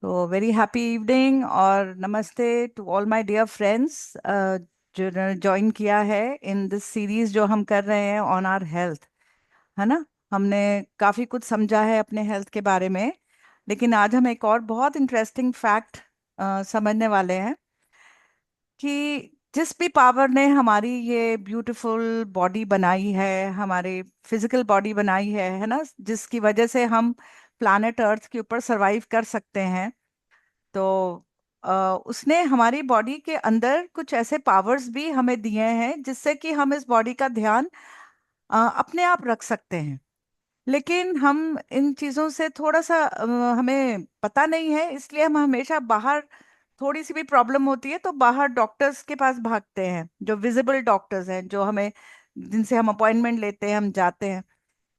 तो very happy evening और नमस्ते to all my dear friends जो ज्वाइन किया है इन दिस सीरीज जो हम कर रहे हैं ऑन आवर हेल्थ। है ना। हमने काफ़ी कुछ समझा है अपने हेल्थ के बारे में, लेकिन आज हम एक और बहुत इंटरेस्टिंग फैक्ट समझने वाले हैं कि जिस भी पावर ने हमारी ये ब्यूटीफुल बॉडी बनाई है, हमारे फिजिकल बॉडी बनाई है ना, जिसकी वजह से हम प्लानट अर्थ के ऊपर सरवाइव कर सकते हैं। तो उसने हमारी बॉडी के अंदर कुछ ऐसे पावर्स भी हमें दिए हैं जिससे कि हम इस बॉडी का ध्यान अपने आप रख सकते हैं। लेकिन हम इन चीज़ों से थोड़ा सा हमें पता नहीं है, इसलिए हम हमेशा बाहर, थोड़ी सी भी प्रॉब्लम होती है तो बाहर डॉक्टर्स के पास भागते हैं, जो विजिबल डॉक्टर्स हैं, जो हमें, जिनसे हम अपॉइंटमेंट लेते हैं, हम जाते हैं।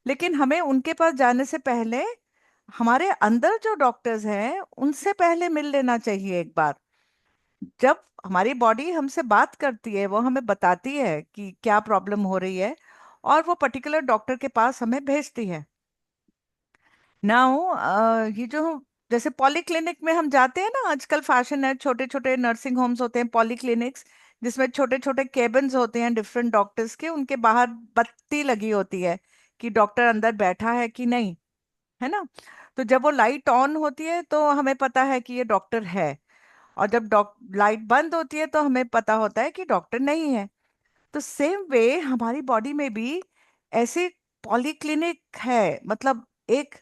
लेकिन हमें उनके पास जाने से पहले हमारे अंदर जो डॉक्टर्स हैं उनसे पहले मिल लेना चाहिए एक बार। जब हमारी बॉडी हमसे बात करती है, वो हमें बताती है कि क्या प्रॉब्लम हो रही है, और वो पर्टिकुलर डॉक्टर के पास हमें भेजती है। नाउ ये जो, जैसे पॉली क्लिनिक में हम जाते हैं ना, आजकल फैशन है, छोटे छोटे नर्सिंग होम्स होते हैं पॉली क्लिनिक्स, जिसमें छोटे छोटे केबिन्स होते हैं डिफरेंट डॉक्टर्स के, उनके बाहर बत्ती लगी होती है कि डॉक्टर अंदर बैठा है कि नहीं। है ना। तो जब वो लाइट ऑन होती है तो हमें पता है कि ये डॉक्टर है, और जब लाइट बंद होती है तो हमें पता होता है कि डॉक्टर नहीं है। तो सेम वे हमारी बॉडी में भी ऐसे पॉलीक्लिनिक है, मतलब एक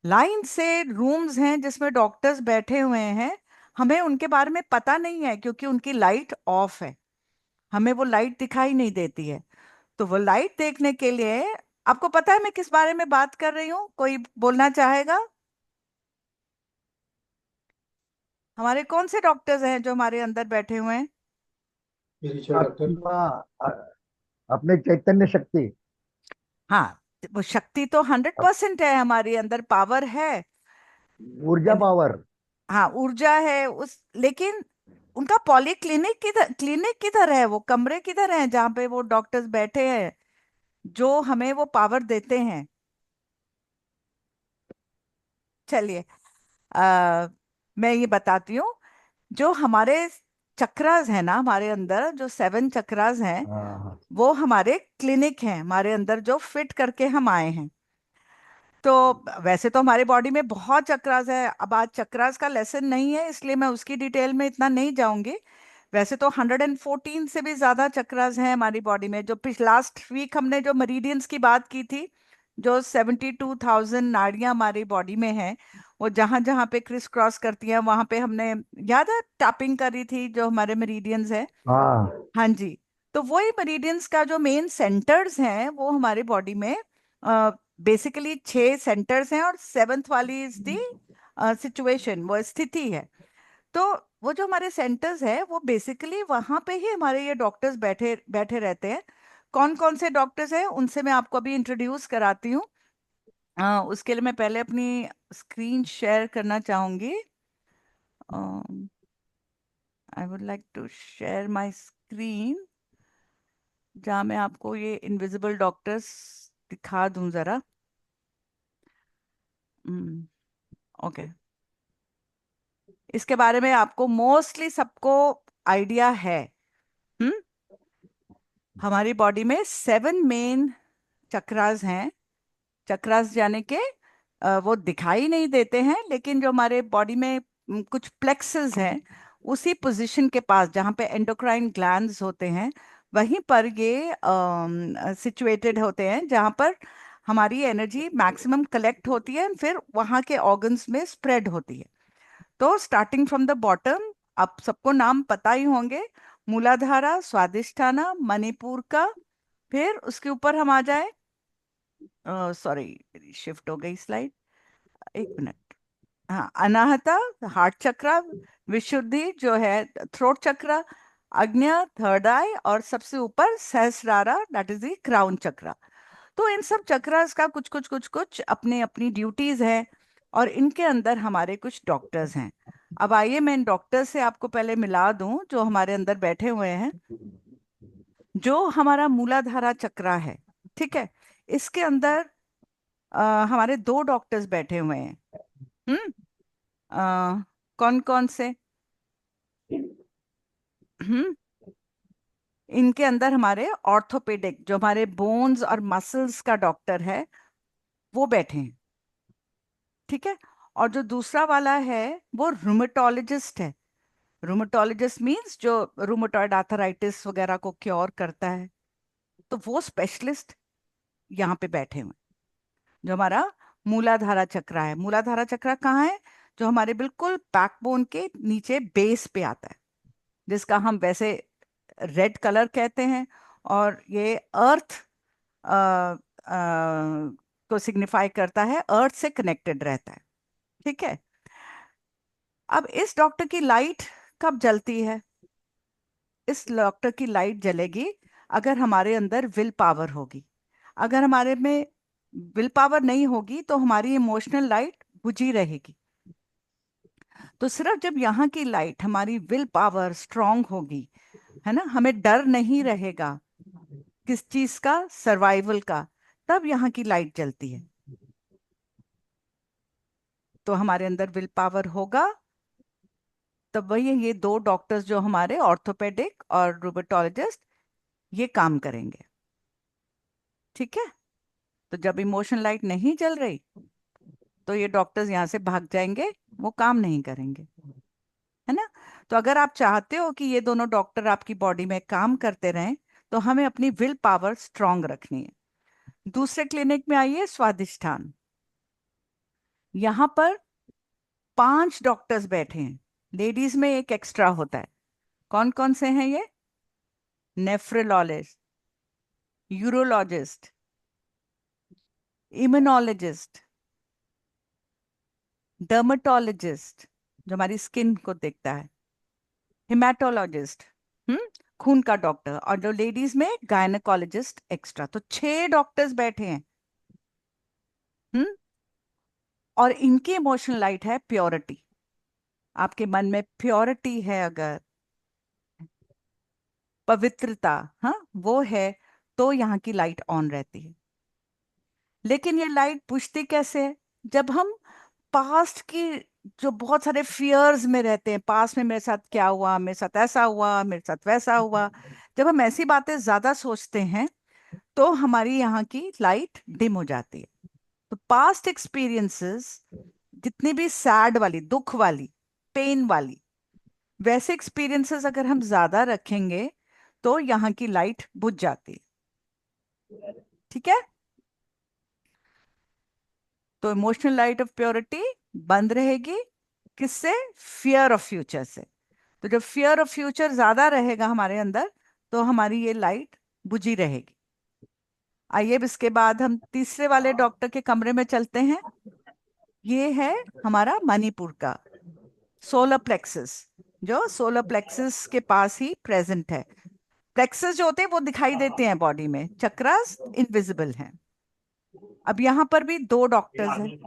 लाइन से रूम्स हैं जिसमें डॉक्टर्स बैठे हुए हैं। हमें उनके बारे में पता नहीं है क्योंकि उनकी लाइट ऑफ है, हमें वो लाइट दिखाई नहीं देती है। तो वो लाइट देखने के लिए, आपको पता है मैं किस बारे में बात कर रही हूँ? कोई बोलना चाहेगा? हमारे कौन से डॉक्टर्स हैं जो हमारे अंदर बैठे हुए हैं? Spiritual doctor. अपना अपने चैतन्य शक्ति। हाँ, वो शक्ति तो 100% है, हमारे अंदर पावर है। ऊर्जा पावर। हाँ, ऊर्जा है उस, लेकिन उनका पॉली क्लिनिक किधर है, वो कमरे किधर हैं जहाँ पे वो डॉक्टर्स बैठे हैं जो हमें वो पावर देते हैं? चलिए, मैं ये बताती हूँ। जो हमारे चक्रास है ना, हमारे अंदर जो 7 चक्रास हैं, हाँ। वो हमारे क्लिनिक हैं हमारे अंदर, जो फिट करके हम आए हैं। तो वैसे तो हमारी बॉडी में बहुत चक्रास है, अब आज चक्रास का लेसन नहीं है इसलिए मैं उसकी डिटेल में इतना नहीं जाऊंगी। वैसे तो 114 से भी ज्यादा चक्रास हैं हमारी बॉडी में। जो लास्ट वीक हमने जो मरीडियंस की बात की थी, जो 72,000 नाड़ियां हमारी बॉडी में हैं, वो जहां जहां पे क्रिस क्रॉस करती हैं वहां पे हमने, याद है, टैपिंग करी थी जो हमारे मरीडियंस हैं। हाँ। हाँ जी। तो वही मेरिडियंस का जो मेन सेंटर्स हैं वो हमारे बॉडी में, बेसिकली 6 सेंटर्स हैं, और सेवन्थ वाली इज दी सिचुएशन, वो स्थिति है। तो वो जो हमारे सेंटर्स है वो बेसिकली वहां पे ही हमारे ये डॉक्टर्स बैठे बैठे रहते हैं। कौन कौन से डॉक्टर्स हैं उनसे मैं आपको अभी इंट्रोड्यूस कराती हूँ। उसके लिए मैं पहले अपनी स्क्रीन शेयर करना चाहूंगी। I would like to share my screen, जहाँ मैं आपको ये इनविजिबल डॉक्टर्स दिखा दूं जरा। ओके। इसके बारे में आपको मोस्टली सबको आइडिया है। हम्म। हमारी बॉडी में 7 मेन चक्रास हैं। चक्रास यानी कि वो दिखाई नहीं देते हैं, लेकिन जो हमारे बॉडी में कुछ प्लेक्सेस हैं, उसी पोजीशन के पास जहाँ पे एंडोक्राइन ग्लैंड्स होते हैं, वहीं पर ये सिचुएटेड होते हैं, जहाँ पर हमारी एनर्जी मैक्सिमम कलेक्ट होती है, फिर वहाँ के ऑर्गन्स में स्प्रेड होती है। तो स्टार्टिंग फ्रॉम द बॉटम, आप सबको नाम पता ही होंगे। मूलाधारा, स्वादिष्ठाना, मणिपुर का। फिर उसके ऊपर हम आ जाए, सॉरी शिफ्ट हो गई स्लाइड, एक मिनट। हाँ, अनाहता, हार्ट चक्र। विशुद्धि जो है थ्रोट चक्र। आज्ञा, थर्ड आई, और सबसे ऊपर सहस्रारा, दैट इज द क्राउन चक्र। तो इन सब चक्रास का कुछ कुछ कुछ कुछ अपने अपनी ड्यूटीज है, और इनके अंदर हमारे कुछ डॉक्टर्स हैं। अब आइए मैं इन डॉक्टर्स से आपको पहले मिला दूं जो हमारे अंदर बैठे हुए हैं। जो हमारा मूलाधारा चक्रा है, ठीक है, इसके अंदर हमारे 2 डॉक्टर्स बैठे हुए हैं। हम्म। कौन कौन से? हम्म इनके अंदर हमारे ऑर्थोपेडिक, जो हमारे बोन्स और मसल्स का डॉक्टर है, वो बैठे हैं। ठीक है। और जो दूसरा वाला है वो रूमेटोलॉजिस्ट है। रूमेटोलॉजिस्ट मींस जो रूमेटॉइड आर्थराइटिस वगैरह को क्योर करता है, तो वो स्पेशलिस्ट यहाँ पे बैठे हुए हैं। जो हमारा मूलाधारा चक्र है, मूलाधारा चक्र कहाँ है? जो हमारे बिल्कुल बैकबोन के नीचे बेस पे आता है, जिसका हम वैसे रेड कलर कहते हैं, और ये अर्थ को सिग्निफाई करता है, अर्थ से कनेक्टेड रहता है। ठीक है। अब इस डॉक्टर की लाइट कब जलती है? इस डॉक्टर की लाइट जलेगी अगर हमारे अंदर विल पावर होगी। अगर हमारे में विल पावर नहीं होगी तो हमारी इमोशनल लाइट बुझी रहेगी। तो सिर्फ जब यहाँ की लाइट, हमारी विल पावर स्ट्रांग होगी, है ना, हमें डर नहीं रहेगा किस चीज का, सर्वाइवल का, तब यहाँ की लाइट जलती है। तो हमारे अंदर विल पावर होगा, तब वही ये दो डॉक्टर्स जो हमारे ऑर्थोपेडिक और रूमेटोलॉजिस्ट, ये काम करेंगे। ठीक है। तो जब इमोशन लाइट नहीं जल रही तो ये डॉक्टर्स यहाँ से भाग जाएंगे, वो काम नहीं करेंगे, है ना। तो अगर आप चाहते हो कि ये दोनों डॉक्टर आपकी बॉडी में काम करते रहें, तो हमें अपनी विल पावर स्ट्रांग रखनी है। दूसरे क्लिनिक में आइए, स्वादिष्ठान। यहाँ पर 5 डॉक्टर्स बैठे हैं, लेडीज में एक एक्स्ट्रा होता है। कौन कौन से हैं ये? नेफ्रोलॉजिस्ट, यूरोलॉजिस्ट, इम्यूनोलॉजिस्ट, डर्मेटोलॉजिस्ट जो हमारी स्किन को देखता है, हिमेटोलॉजिस्ट, हम्म खून का डॉक्टर, और जो लेडीज में गायनेकोलॉजिस्ट एक्स्ट्रा। तो 6 डॉक्टर्स बैठे हैं। हम्म और इनकी इमोशनल लाइट है प्योरिटी। आपके मन में प्योरिटी है, अगर पवित्रता, हाँ, वो है, तो यहाँ की लाइट ऑन रहती है। लेकिन ये लाइट बुझती कैसे है? जब हम पास्ट की, जो बहुत सारे फियर्स में रहते हैं, पास्ट में मेरे साथ क्या हुआ, मेरे साथ ऐसा हुआ, मेरे साथ वैसा हुआ, जब हम ऐसी बातें ज्यादा सोचते हैं तो हमारी यहाँ की लाइट डिम हो जाती है। तो पास्ट एक्सपीरियंसेस, जितनी भी सैड वाली, दुख वाली, पेन वाली, वैसे एक्सपीरियंसेस अगर हम ज्यादा रखेंगे तो यहाँ की लाइट बुझ जाती है। ठीक है। तो इमोशनल लाइट ऑफ प्योरिटी बंद रहेगी, किससे? फियर ऑफ फ्यूचर से। तो जब फियर ऑफ फ्यूचर ज्यादा रहेगा हमारे अंदर, तो हमारी ये लाइट बुझी रहेगी। आइए, अब इसके बाद हम तीसरे वाले डॉक्टर के कमरे में चलते हैं। ये है हमारा मणिपुर का सोलर प्लेक्सस, जो सोलर प्लेक्सस के पास ही प्रेजेंट है। प्लेक्सस जो होते हैं वो दिखाई देते हैं बॉडी में, चक्रास इनविजिबल हैं। अब यहाँ पर भी 2 डॉक्टर्स हैं।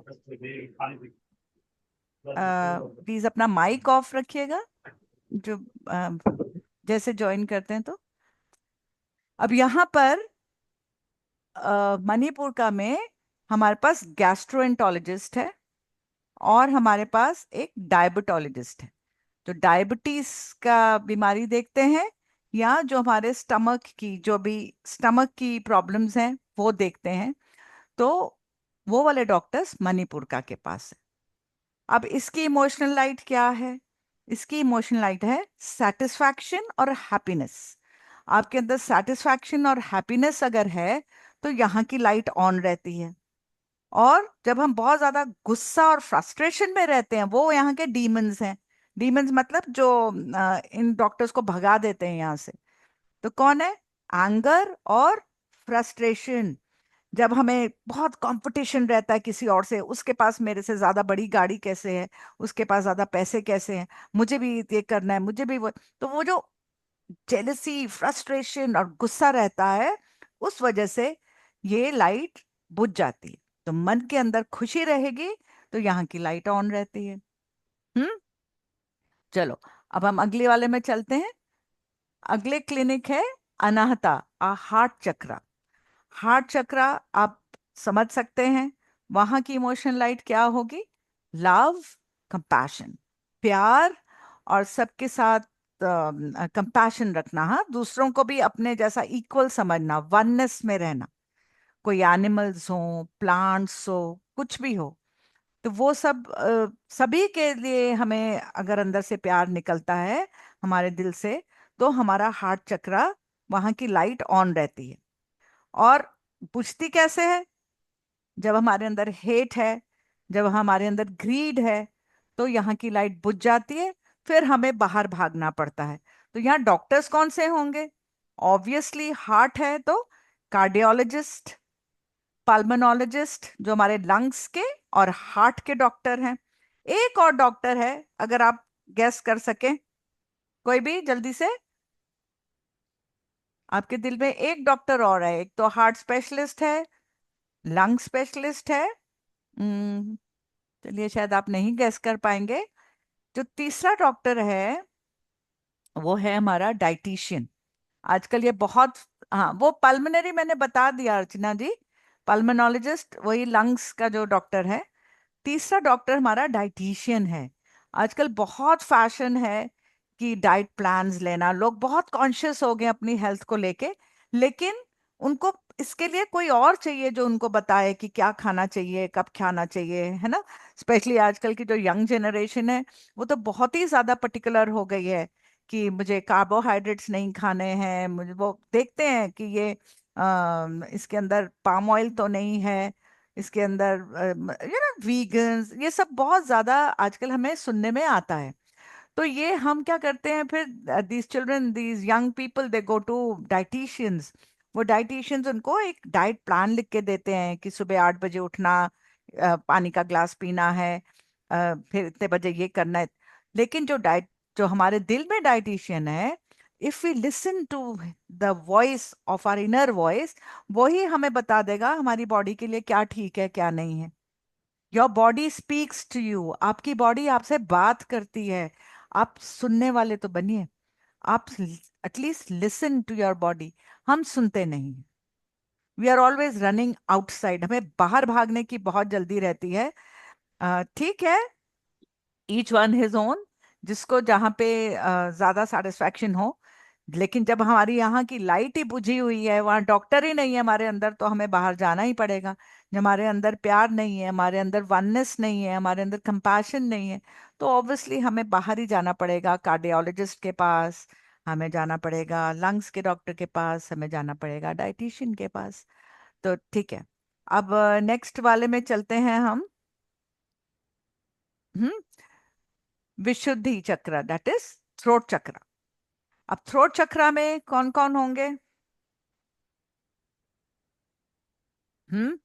प्लीज अपना माइक ऑफ रखिएगा, जो अ, जैसे ज्वाइन करते हैं। तो अब यहाँ पर मणिपुर का में हमारे पास गैस्ट्रोएंटोलॉजिस्ट है, और हमारे पास एक डायबिटोलॉजिस्ट है, जो डायबिटीज का बीमारी देखते हैं, या जो हमारे स्टमक की, जो भी स्टमक की प्रॉब्लम्स हैं वो देखते हैं। तो वो वाले डॉक्टर्स मणिपुर का के पास है। अब इसकी इमोशनल लाइट क्या है? इसकी इमोशनल लाइट है सेटिस्फैक्शन और हैप्पीनेस। आपके अंदर सेटिस्फैक्शन और हैप्पीनेस अगर है तो यहाँ की लाइट ऑन रहती है। और जब हम बहुत ज्यादा गुस्सा और फ्रस्ट्रेशन में रहते हैं, वो यहाँ के डीमंस हैं। डीमंस मतलब जो इन डॉक्टर्स को भगा देते हैं यहाँ से। तो कौन है? एंगर और फ्रस्ट्रेशन। जब हमें बहुत कंपटीशन रहता है किसी और से, उसके पास मेरे से ज्यादा बड़ी गाड़ी कैसे है, उसके पास ज्यादा पैसे कैसे हैं, मुझे भी ये करना है, मुझे भी वो, तो वो जो जेलसी, फ्रस्ट्रेशन और गुस्सा रहता है, उस वजह से ये लाइट बुझ जाती है। तो मन के अंदर खुशी रहेगी तो यहाँ की लाइट ऑन रहती है। हम्म चलो, अब हम अगले वाले में चलते हैं। अगले क्लिनिक है अनाहता, हार्ट चक्रा। हार्ट चक्रा, आप समझ सकते हैं वहां की इमोशनल लाइट क्या होगी? लव, कंपैशन, प्यार, और सबके साथ कंपैशन रखना, हाँ, दूसरों को भी अपने जैसा इक्वल समझना, वननेस में रहना। कोई एनिमल्स हो, प्लांट्स हो, कुछ भी हो, तो वो सब सभी के लिए हमें अगर अंदर से प्यार निकलता है हमारे दिल से, तो हमारा हार्ट चक्रा, वहां की लाइट ऑन रहती है। और बुझती कैसे है? जब हमारे अंदर हेट है, जब हमारे अंदर ग्रीड है, तो यहाँ की लाइट बुझ जाती है, फिर हमें बाहर भागना पड़ता है। तो यहाँ डॉक्टर्स कौन से होंगे? ऑब्वियसली हार्ट है तो कार्डियोलॉजिस्ट, पल्मोनोलॉजिस्ट जो हमारे लंग्स के और हार्ट के डॉक्टर हैं। एक और डॉक्टर है, अगर आप गेस कर सके, कोई भी जल्दी से। आपके दिल में एक डॉक्टर और है, एक तो हार्ट स्पेशलिस्ट है, लंग स्पेशलिस्ट है। हम्म, चलिए शायद आप नहीं गेस कर पाएंगे। जो तीसरा डॉक्टर है वो है हमारा डाइटिशियन। आजकल ये बहुत, हाँ, वो पल्मनरी मैंने बता दिया अर्चना जी, पल्मोनोलॉजिस्ट वही लंग्स का जो डॉक्टर है। तीसरा डॉक्टर हमारा डाइटिशियन है। आजकल बहुत फैशन है कि डाइट प्लान्स लेना, लोग बहुत कॉन्शियस हो गए अपनी हेल्थ को लेके, लेकिन उनको इसके लिए कोई और चाहिए जो उनको बताए कि क्या खाना चाहिए, कब खाना चाहिए, है ना। स्पेशली आजकल की जो यंग जनरेशन है, वो तो बहुत ही ज्यादा पर्टिकुलर हो गई है कि मुझे कार्बोहाइड्रेट्स नहीं खाने हैं, मुझे वो देखते हैं कि ये इसके अंदर पाम ऑयल तो नहीं है, इसके अंदर वीगन्स, ये सब बहुत ज्यादा आजकल हमें सुनने में आता है। तो ये हम क्या करते हैं फिर, these children, these young people, they go to dietitians. वो डाइटिशियंस उनको एक डाइट प्लान लिख के देते हैं कि सुबह 8 बजे उठना, पानी का ग्लास पीना है, फिर इतने बजे ये करना है। लेकिन जो हमारे दिल में डाइटिशियन है, if we listen to the voice of our inner voice, वही हमें बता देगा हमारी बॉडी के लिए क्या ठीक है क्या नहीं है। Your body speaks to you, आपकी बॉडी आपसे बात करती है। आप सुनने वाले तो बनिए, आप at least listen to your body. हम सुनते नहीं, we are always running outside, हमें बाहर भागने की बहुत जल्दी रहती है। ठीक है, ईच वन हिज ओन, जिसको जहाँ पे ज्यादा सेटिस्फैक्शन हो। लेकिन जब हमारी यहाँ की लाइट ही बुझी हुई है, वहाँ डॉक्टर ही नहीं है हमारे अंदर, तो हमें बाहर जाना ही पड़ेगा। जब हमारे अंदर प्यार नहीं है, हमारे अंदर वननेस नहीं है, हमारे अंदर कंपैशन नहीं है, तो ऑब्वियसली हमें बाहर ही जाना पड़ेगा, कार्डियोलॉजिस्ट के पास हमें जाना पड़ेगा, लंग्स के डॉक्टर के पास हमें जाना पड़ेगा, डाइटिशियन के पास। तो ठीक है, अब नेक्स्ट वाले में चलते हैं हम। हम्म, विशुद्धि चक्र, दैट इज थ्रोट चक्र। अब थ्रोट चक्र में कौन कौन होंगे? हम्म,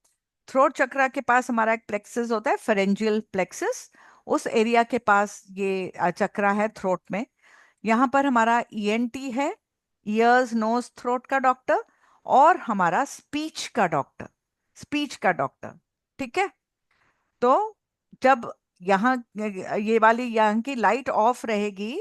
थ्रोट चक्र के पास हमारा एक प्लेक्सस होता है, फेरेंजियल प्लेक्सस। उस एरिया के पास ये चक्र है थ्रोट में। यहाँ पर हमारा ईएनटी है, ईयर्स नोज थ्रोट का डॉक्टर, और हमारा स्पीच का डॉक्टर, स्पीच का डॉक्टर। ठीक है। तो जब यहाँ ये वाली यहाँ की लाइट ऑफ रहेगी,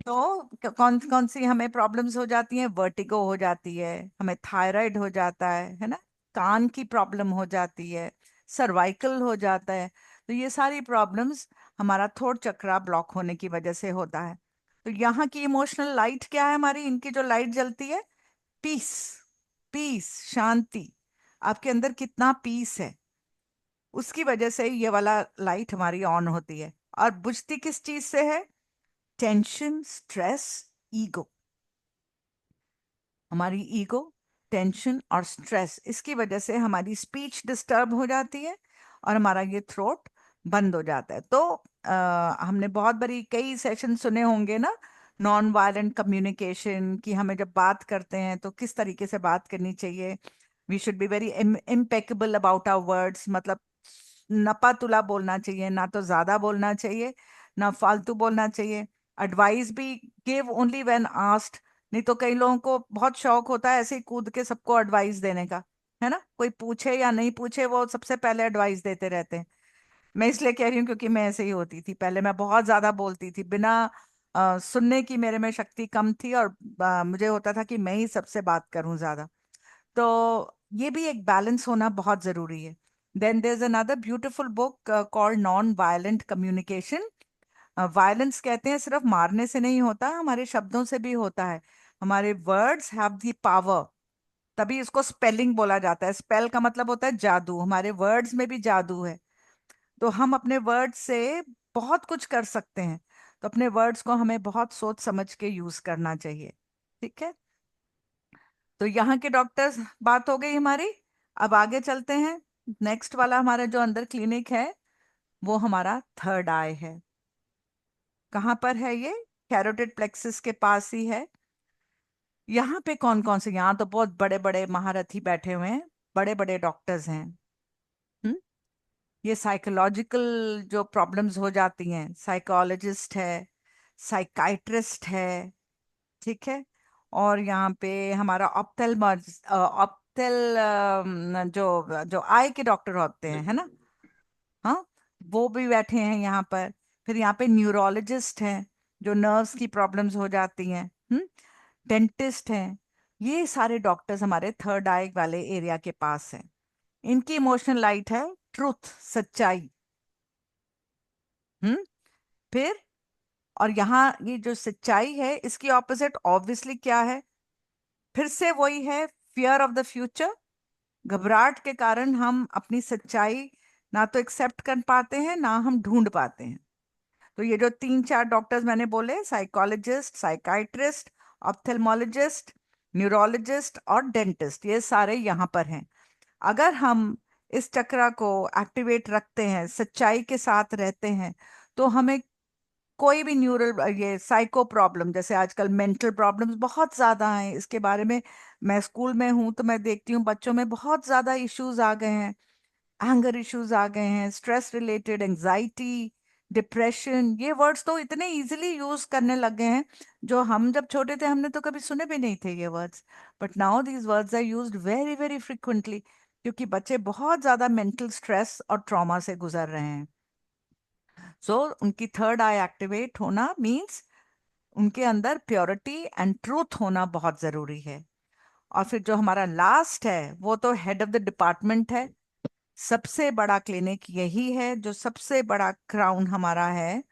तो कौन कौन सी हमें प्रॉब्लम्स हो जाती हैं? वर्टिगो हो जाती है, हमें थायराइड हो जाता है ना, कान की प्रॉब्लम हो जाती है, सर्वाइकल हो जाता है। तो ये सारी प्रॉब्लम्स हमारा थोड़ चक्रा ब्लॉक होने की वजह से होता है। तो यहाँ की इमोशनल लाइट क्या है हमारी, इनकी जो लाइट जलती है, पीस, पीस, शांति। आपके अंदर कितना पीस है, उसकी वजह से ये वाला लाइट हमारी ऑन होती है। और बुझती किस चीज से है? Tension, stress, ego. हमारी ईगो, टेंशन और स्ट्रेस, इसकी वजह से हमारी स्पीच डिस्टर्ब हो जाती है और हमारा ये थ्रोट बंद हो जाता है। तो हमने बहुत बड़ी कई सेशन सुने होंगे ना, नॉन वायलेंट कम्युनिकेशन, कि हमें जब बात करते हैं तो किस तरीके से बात करनी चाहिए। We should be very impeccable about our words, मतलब नपा तुला बोलना चाहिए, ना तो ज्यादा बोलना चाहिए, ना फालतू बोलना चाहिए। एडवाइस भी गिव ओनली व्हेन आस्क्ड। नहीं तो कई लोगों को बहुत शौक होता है ऐसे ही कूद के सबको एडवाइस देने का, है ना, कोई पूछे या नहीं पूछे वो सबसे पहले एडवाइस देते रहते हैं। मैं इसलिए कह रही हूँ क्योंकि मैं ऐसे ही होती थी पहले, मैं बहुत ज्यादा बोलती थी, बिना सुनने की मेरे में शक्ति कम थी, और मुझे होता था कि मैं ही सबसे बात करूं ज्यादा। तो ये भी एक बैलेंस होना बहुत जरूरी है। Then there's another beautiful book called Non-Violent Communication. Violence कहते हैं सिर्फ मारने से नहीं होता, हमारे शब्दों से भी होता है. हमारे वर्ड्स हैव द पावर, तभी इसको स्पेलिंग बोला जाता है. स्पेल का मतलब होता है जादू. हमारे वर्ड्स में भी जादू है. तो हम अपने वर्ड्स से बहुत कुछ कर सकते हैं. तो अपने वर्ड्स को हमें बहुत सोच समझ के यूज करना चाहिए. ठीक है. तो यहाँ के डॉक्टर्स बात हो गई हमारी. अब आगे चलते हैं. नेक्स्ट वाला हमारा जो अंदर क्लिनिक है वो हमारा थर्ड आई है. कहाँ पर है ये? कैरोटिड प्लेक्सिस के पास ही है. यहाँ पे कौन कौन से? यहाँ तो बहुत बड़े बड़े महारथी बैठे हुए हैं, बड़े बड़े डॉक्टर्स हैं. हम्म. ये साइकोलॉजिकल जो प्रॉब्लम्स हो जाती हैं, साइकोलॉजिस्ट है, साइकाइट्रिस्ट है. ठीक है. और यहाँ पे हमारा ऑप्थेल जो जो आई के डॉक्टर होते हैं, है ना? हाँ, वो भी बैठे हैं यहाँ पर. फिर यहाँ पे न्यूरोलॉजिस्ट हैं, जो नर्व्स की प्रॉब्लम्स हो जाती हैं. डेंटिस्ट हैं. ये सारे डॉक्टर्स हमारे थर्ड आई वाले एरिया के पास हैं. इनकी इमोशनल लाइट है ट्रूथ, सच्चाई. हम्म. फिर और यहाँ ये जो सच्चाई है इसकी ऑपोजिट ऑब्वियसली क्या है? फिर से वही है, फियर ऑफ द फ्यूचर. घबराहट के कारण हम अपनी सच्चाई ना तो एक्सेप्ट कर पाते हैं, ना हम ढूंढ पाते हैं. तो ये जो तीन चार डॉक्टर्स मैंने बोले, साइकोलॉजिस्ट, साइकाइट्रिस्ट, ऑप्थेल्मोलॉजिस्ट, न्यूरोलॉजिस्ट और डेंटिस्ट, ये सारे यहाँ पर हैं. अगर हम इस चक्र को एक्टिवेट रखते हैं, सच्चाई के साथ रहते हैं, तो हमें कोई भी न्यूरल ये साइको प्रॉब्लम, जैसे आजकल मेंटल प्रॉब्लम्स बहुत ज्यादा हैं, इसके बारे में मैं स्कूल में हूं तो मैं देखती हूँ बच्चों में बहुत ज्यादा इश्यूज आ गए हैं. एंगर इश्यूज आ गए हैं, स्ट्रेस रिलेटेड, एंजाइटी, डिप्रेशन. ये वर्ड्स तो इतने इजीली यूज करने लग गए हैं, जो हम जब छोटे थे हमने तो कभी सुने भी नहीं थे ये words. But now these words are used very very frequently, क्योंकि बच्चे बहुत ज्यादा मेंटल स्ट्रेस और ट्रॉमा से गुजर रहे हैं. सो उनकी थर्ड आई एक्टिवेट होना मीन्स उनके अंदर प्योरिटी एंड ट्रूथ होना बहुत जरूरी है. और फिर जो हमारा लास्ट है वो तो हेड ऑफ द डिपार्टमेंट है. सबसे बड़ा क्लिनिक यही है, जो सबसे बड़ा क्राउन हमारा है,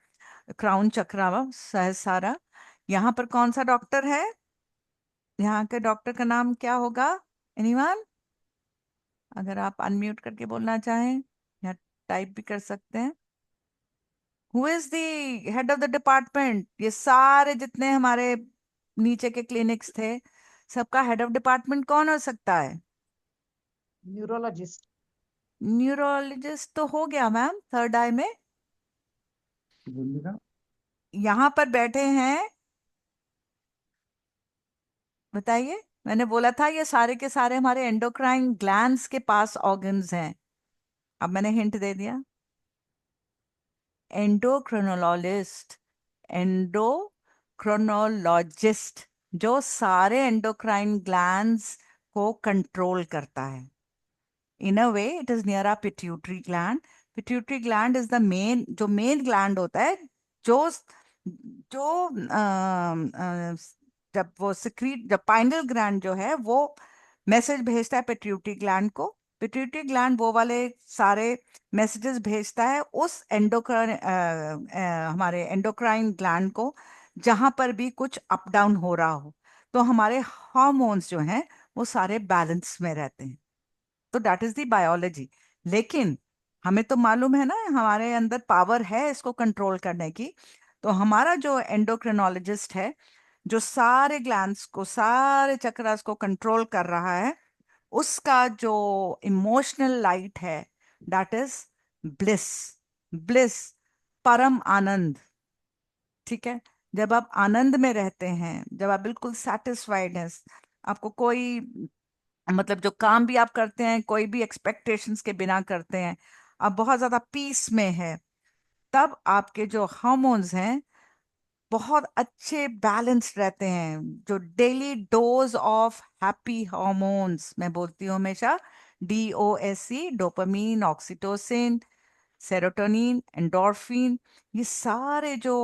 क्राउन चक्रा सहसारा. यहाँ पर कौन सा डॉक्टर है? यहाँ के डॉक्टर का नाम क्या होगा? एनीवन? अगर आप अनम्यूट करके बोलना चाहें या टाइप भी कर सकते हैं. Who is the head of the department? ये सारे जितने हमारे नीचे के क्लिनिक्स थे, सबका हेड ऑफ डिपार्टमेंट कौन हो सकता है? न्यूरोलॉजिस्ट. न्यूरोलॉजिस्ट तो हो गया मैम थर्ड आई में. बोलिए ना। यहाँ पर बैठे हैं, बताइए. मैंने बोला था ये सारे के सारे हमारे एंडोक्राइन ग्लैंड्स के पास ऑर्गन्स हैं. अब मैंने हिंट दे दिया. एंडोक्रोनोलॉजिस्ट, एंडोक्रोनोलॉजिस्ट, जो सारे एंडोक्राइन ग्लैंड्स को कंट्रोल करता है. In a way it is near a pituitary gland. Pituitary gland is the main, जो मेन ग्लैंड होता है, जो जो जब वो सिक्रीट, जब पाइनल ग्लैंड जो है वो मैसेज भेजता है पिट्यूटरी ग्लैंड को. पिट्यूटरी ग्लैंड वो वाले सारे मैसेजेस भेजता है उस एंडोक्राइन हमारे एंडोक्राइन ग्लैंड को, जहां पर भी कुछ अप डाउन हो रहा हो, तो हमारे हार्मोन्स जो हैं वो सारे बैलेंस में रहते हैं. तो दैट इज द बायोलॉजी. लेकिन हमें तो मालूम है ना हमारे अंदर पावर है इसको कंट्रोल करने की. तो हमारा जो एंडोक्रिनोलॉजिस्ट है, जो सारे ग्लैंड्स को, सारे चक्रास को कंट्रोल कर रहा है, उसका जो इमोशनल लाइट है, दैट इज ब्लिस. ब्लिस, परम आनंद. ठीक है. जब आप आनंद में रहते हैं, जब आप बिल्कुल सेटिस्फाइड हैं, आपको कोई मतलब जो काम भी आप करते हैं कोई भी एक्सपेक्टेशंस के बिना करते हैं, आप बहुत ज्यादा पीस में है, तब आपके जो हार्मोन्स हैं बहुत अच्छे बैलेंस्ड रहते हैं. जो daily dose of happy hormones, मैं बोलती हूँ हमेशा, DOSC, dopamine, oxytocin, serotonin, endorphin, ये सारे जो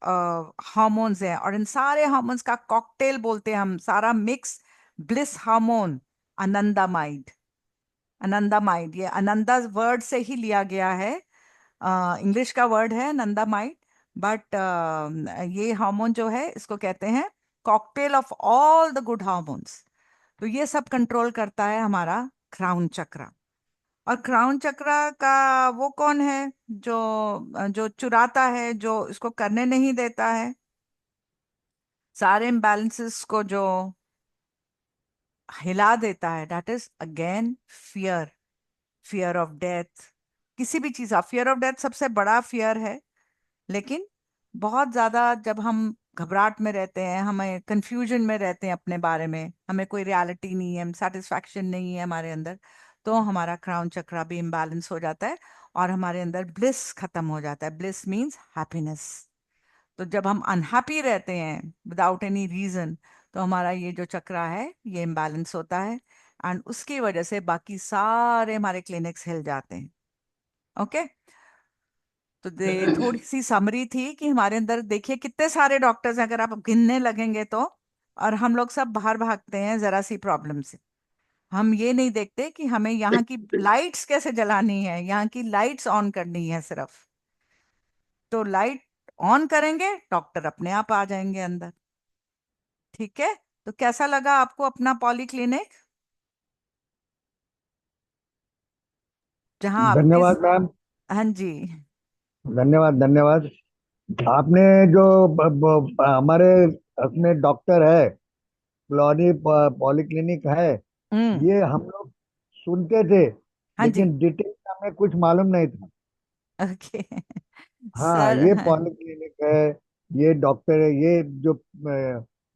हार्मोन्स हैं, और इन सारे हार्मोन्स का कॉकटेल बोलते हैं हम, सारा mix, bliss hormone, anandamide. Ananda mind, ये अनंदा वर्ड से ही लिया गया है, इंग्लिश का वर्ड है नंदा माइंड। बट ये हार्मोन जो है इसको कहते हैं cocktail of all the good hormones. तो ये सब कंट्रोल करता है हमारा क्राउन चक्रा। और क्राउन चक्रा का वो कौन है जो जो चुराता है, जो इसको करने नहीं देता है, सारे इम्बैलेंसेस को जो हिला देता है, that is again fear. Fear of death, किसी भी चीज, फियर ऑफ डेथ सबसे बड़ा फियर है। लेकिन बहुत ज्यादा जब हम घबराहट में रहते हैं, हमें कंफ्यूजन में रहते हैं अपने बारे में, हमें कोई रियलिटी नहीं है, सेटिस्फैक्शन नहीं है हमारे अंदर, तो हमारा क्राउन चक्रा भी इम्बैलेंस हो जाता है और हमारे अंदर ब्लिस खत्म हो जाता है। Bliss means happiness. तो जब हम अनहैप्पी रहते हैं विदाउट एनी रीजन, तो हमारा ये जो चक्रा है ये इम्बैलेंस होता है, एंड उसकी वजह से बाकी सारे हमारे क्लिनिक्स हिल जाते हैं। ओके, तो दे थोड़ी सी समरी थी कि हमारे अंदर देखिए कितने सारे डॉक्टर्स हैं अगर आप गिनने लगेंगे तो, और हम लोग सब बाहर भागते हैं जरा सी प्रॉब्लम से। हम ये नहीं देखते कि हमें यहाँ की लाइट्स कैसे जलानी है, यहाँ की लाइट्स ऑन करनी है सिर्फ। तो लाइट ऑन करेंगे, डॉक्टर अपने आप आ जाएंगे अंदर। ठीक है, तो कैसा लगा आपको अपना पॉली क्लिनिक, जहाँ आपके धन्यवाद मैम। हाँ जी। धन्यवाद धन्यवाद। आपने जो हमारे अपने डॉक्टर है, कॉलोनी पॉलीक्लिनिक है, हम्म। ये हम लोग सुनते थे, हाँ जी। लेकिन डिटेल हमें कुछ मालूम नहीं था। ओके। हाँ, सर ये हाँ। पॉलीक्लिनिक है, ये डॉक्टर है, ये जो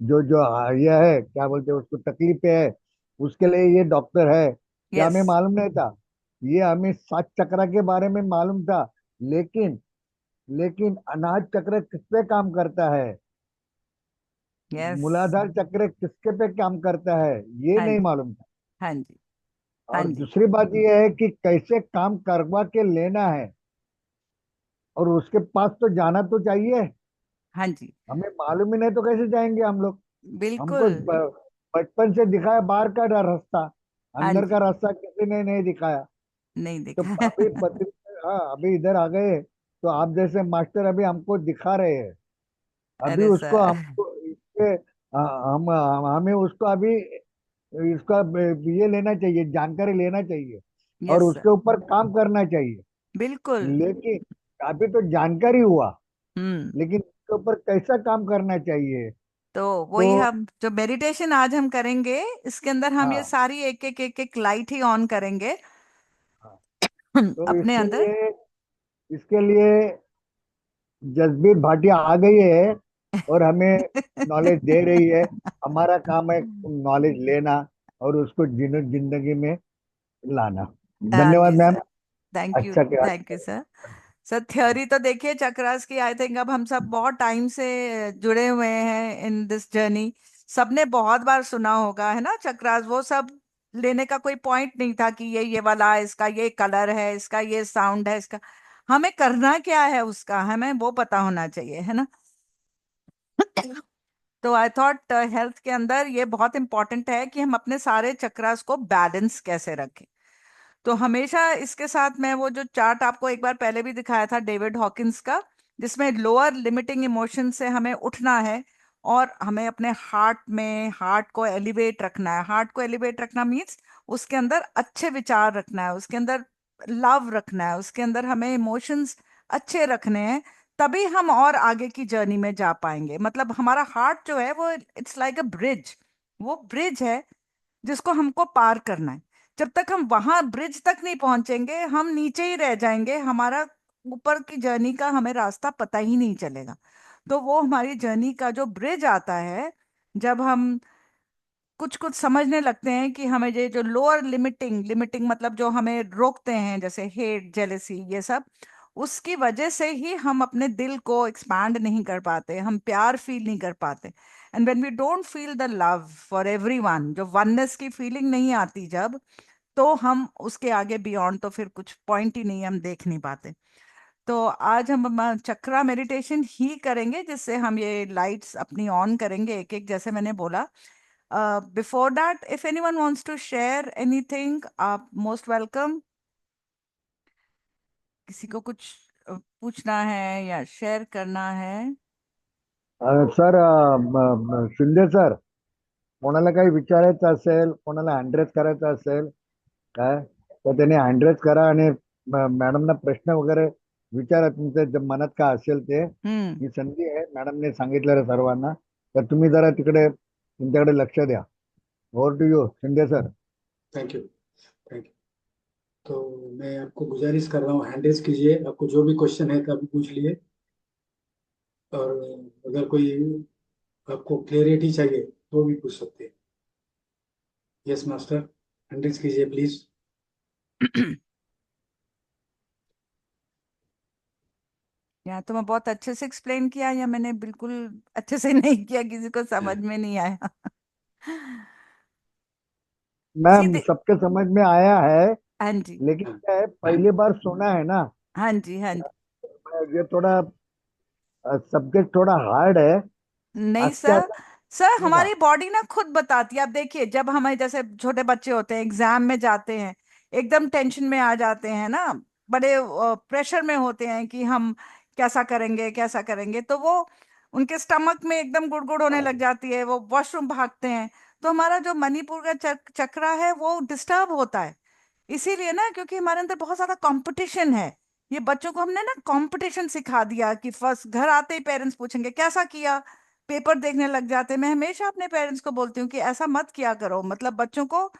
जो जो ये है, क्या बोलते हैं उसको, तकलीफ है, उसके लिए ये डॉक्टर है, ये यस। हमें मालूम नहीं था। ये हमें सात चक्र के बारे में मालूम था, लेकिन लेकिन अनाज चक्र किस पे काम करता है, यस। मूलाधार चक्र किसके पे काम करता है, ये हाँ नहीं जी। मालूम था। हाँ जी। हाँ और जी। दूसरी बात ये है कि कैसे काम करवा के लेना है, और उसके पास तो जाना तो चाहिए। हाँ जी। हमें मालूम ही नहीं तो कैसे जाएंगे हम लोग। हमको बिल्कुल। बचपन से दिखाया बाहर का रास्ता, हाँ अंदर का जी। रास्ता किसी ने नहीं दिखाया। नहीं तो देखा। अभी हाँ, अभी इधर आ गए, तो आप जैसे मास्टर अभी हमको दिखा रहे हैं। अभी अरे उसको सर। हमको इसके हमें उसको अभी इसका ये लेना चाहिए, जानकारी लेना चाहिए, और यस सर। उसके ऊपर काम करना चाहिए। बिल्कुल। लेकिन अभी तो जानकारी हुआ, हम्म। लेकिन उसके ऊपर कैसा काम करना चाहिए। तो तो वही हम जो मेडिटेशन आज हम करेंगे, इसके अंदर हम ये हाँ सारी एक एक लाइट ही ऑन करेंगे हाँ, तो अपने अंदर। इसके लिए जसबीर भाटिया आ गई है, और हमें नॉलेज दे रही है। हमारा काम है नॉलेज लेना, और उसको जिंदगी में लाना। हाँ धन्यवाद जी मैम। सर। Thank you. अच्छा क्या। Thank you sir. Sir theory तो देखिए चक्रास की, आई थिंक अब हम सब बहुत टाइम से जुड़े हुए हैं इन दिस जर्नी। सबने बहुत बार सुना होगा है ना चक्रास, वो सब लेने का कोई पॉइंट नहीं था कि ये वाला इसका ये कलर है, इसका ये साउंड है, इसका हमें करना क्या है उसका हमें वो पता होना चाहिए, है ना। तो आई थॉट हेल्थ के अंदर ये बहुत इंपॉर्टेंट है कि हम अपने सारे चक्रास को बैलेंस कैसे रखें। तो हमेशा इसके साथ मैं वो जो चार्ट आपको एक बार पहले भी दिखाया था डेविड हॉकिंस का, जिसमें लोअर लिमिटिंग इमोशन से हमें उठना है और हमें अपने हार्ट को एलिवेट रखना है। हार्ट को एलिवेट रखना मीन्स उसके अंदर अच्छे विचार रखना है, उसके अंदर लव रखना है, उसके अंदर हमें इमोशंस अच्छे रखने हैं। तभी हम और आगे की जर्नी में जा पाएंगे। मतलब हमारा हार्ट जो है वो इट्स लाइक अ ब्रिज, वो ब्रिज है जिसको हमको पार करना है। जब तक हम वहां ब्रिज तक नहीं पहुंचेंगे हम नीचे ही रह जाएंगे, हमारा ऊपर की जर्नी का हमें रास्ता पता ही नहीं चलेगा। तो वो हमारी जर्नी का जो ब्रिज आता है, जब हम कुछ कुछ समझने लगते हैं कि हमें ये जो लोअर लिमिटिंग लिमिटिंग मतलब जो हमें रोकते हैं जैसे हेट जेलेसी ये सब, उसकी वजह से ही हम अपने दिल को एक्सपैंड नहीं कर पाते, हम प्यार फील नहीं कर पाते। And when we don't feel the love for everyone, जो वननेस की फीलिंग नहीं आती जब, तो हम उसके आगे बियॉन्ड तो फिर कुछ पॉइंट ही नहीं, हम देख नहीं पाते। तो आज हम चक्रा मेडिटेशन ही करेंगे जिससे हम ये लाइट्स अपनी ऑन करेंगे एक एक, जैसे मैंने बोला। Before that if anyone wants to share anything, आप मोस्ट वेलकम। किसी को कुछ पूछना है या शेयर करना है? सर, शिंदे सर, कोणाला काही विचारायचं असेल, कोणाला हँडरेस करायचं असेल काय, तर त्याने हँडरेस करा आणि मॅडमना प्रश्न वगैरे विचारा, तुमच्या मनात काय असेल ते. हम्म। ही संधी आहे, मॅडमने सांगितलं आहे सर्वांना. तर तुम्ही जरा तिकडे तुमच्याकडे लक्ष द्या. Over to you Shinde sir. Thank you. Thank you. तो मैं आपको गुजारिश कर रहा हूँ, हैंड रेज कीजिए, आपको जो भी क्वेश्चन है तो अभी पूछ लिए। और अगर कोई आपको क्लियरिटी चाहिए तो भी पूछ सकते हैं। यस मास्टर, हैंड रेज कीजिए प्लीज। या तो मैं बहुत अच्छे से एक्सप्लेन किया या मैंने बिल्कुल अच्छे से नहीं किया, किसी को समझ में नहीं आया? मैम, सीधे। सबके समझ में आया है, हाँ जी। लेकिन क्या है, पहली बार सुना है ना, हाँ जी। हाँ जी। ये थोड़ा सब्जेक्ट थोड़ा हार्ड है। नहीं आस्ते सर। आस्ते सर समझेगा। हमारी बॉडी ना खुद बताती है। आप देखिए, जब हमें जैसे छोटे बच्चे होते हैं, एग्जाम में जाते हैं, एकदम टेंशन में आ जाते हैं ना, बड़े प्रेशर में होते हैं कि हम कैसा करेंगे कैसा करेंगे, तो वो उनके स्टमक में एकदम गुड़गुड़ होने लग जाती है, वो वॉशरूम भागते हैं। तो हमारा जो मणिपुर का चक्रा है वो डिस्टर्ब होता है। इसीलिए ना, क्योंकि हमारे अंदर बहुत ज्यादा कंपटीशन है। ये बच्चों को हमने ना कंपटीशन सिखा दिया कि फर्स्ट घर आते ही पेरेंट्स पूछेंगे कैसा किया, पेपर देखने लग जाते हैं। मैं हमेशा अपने पेरेंट्स को बोलती हूँ कि ऐसा मत किया करो, मतलब बच्चों को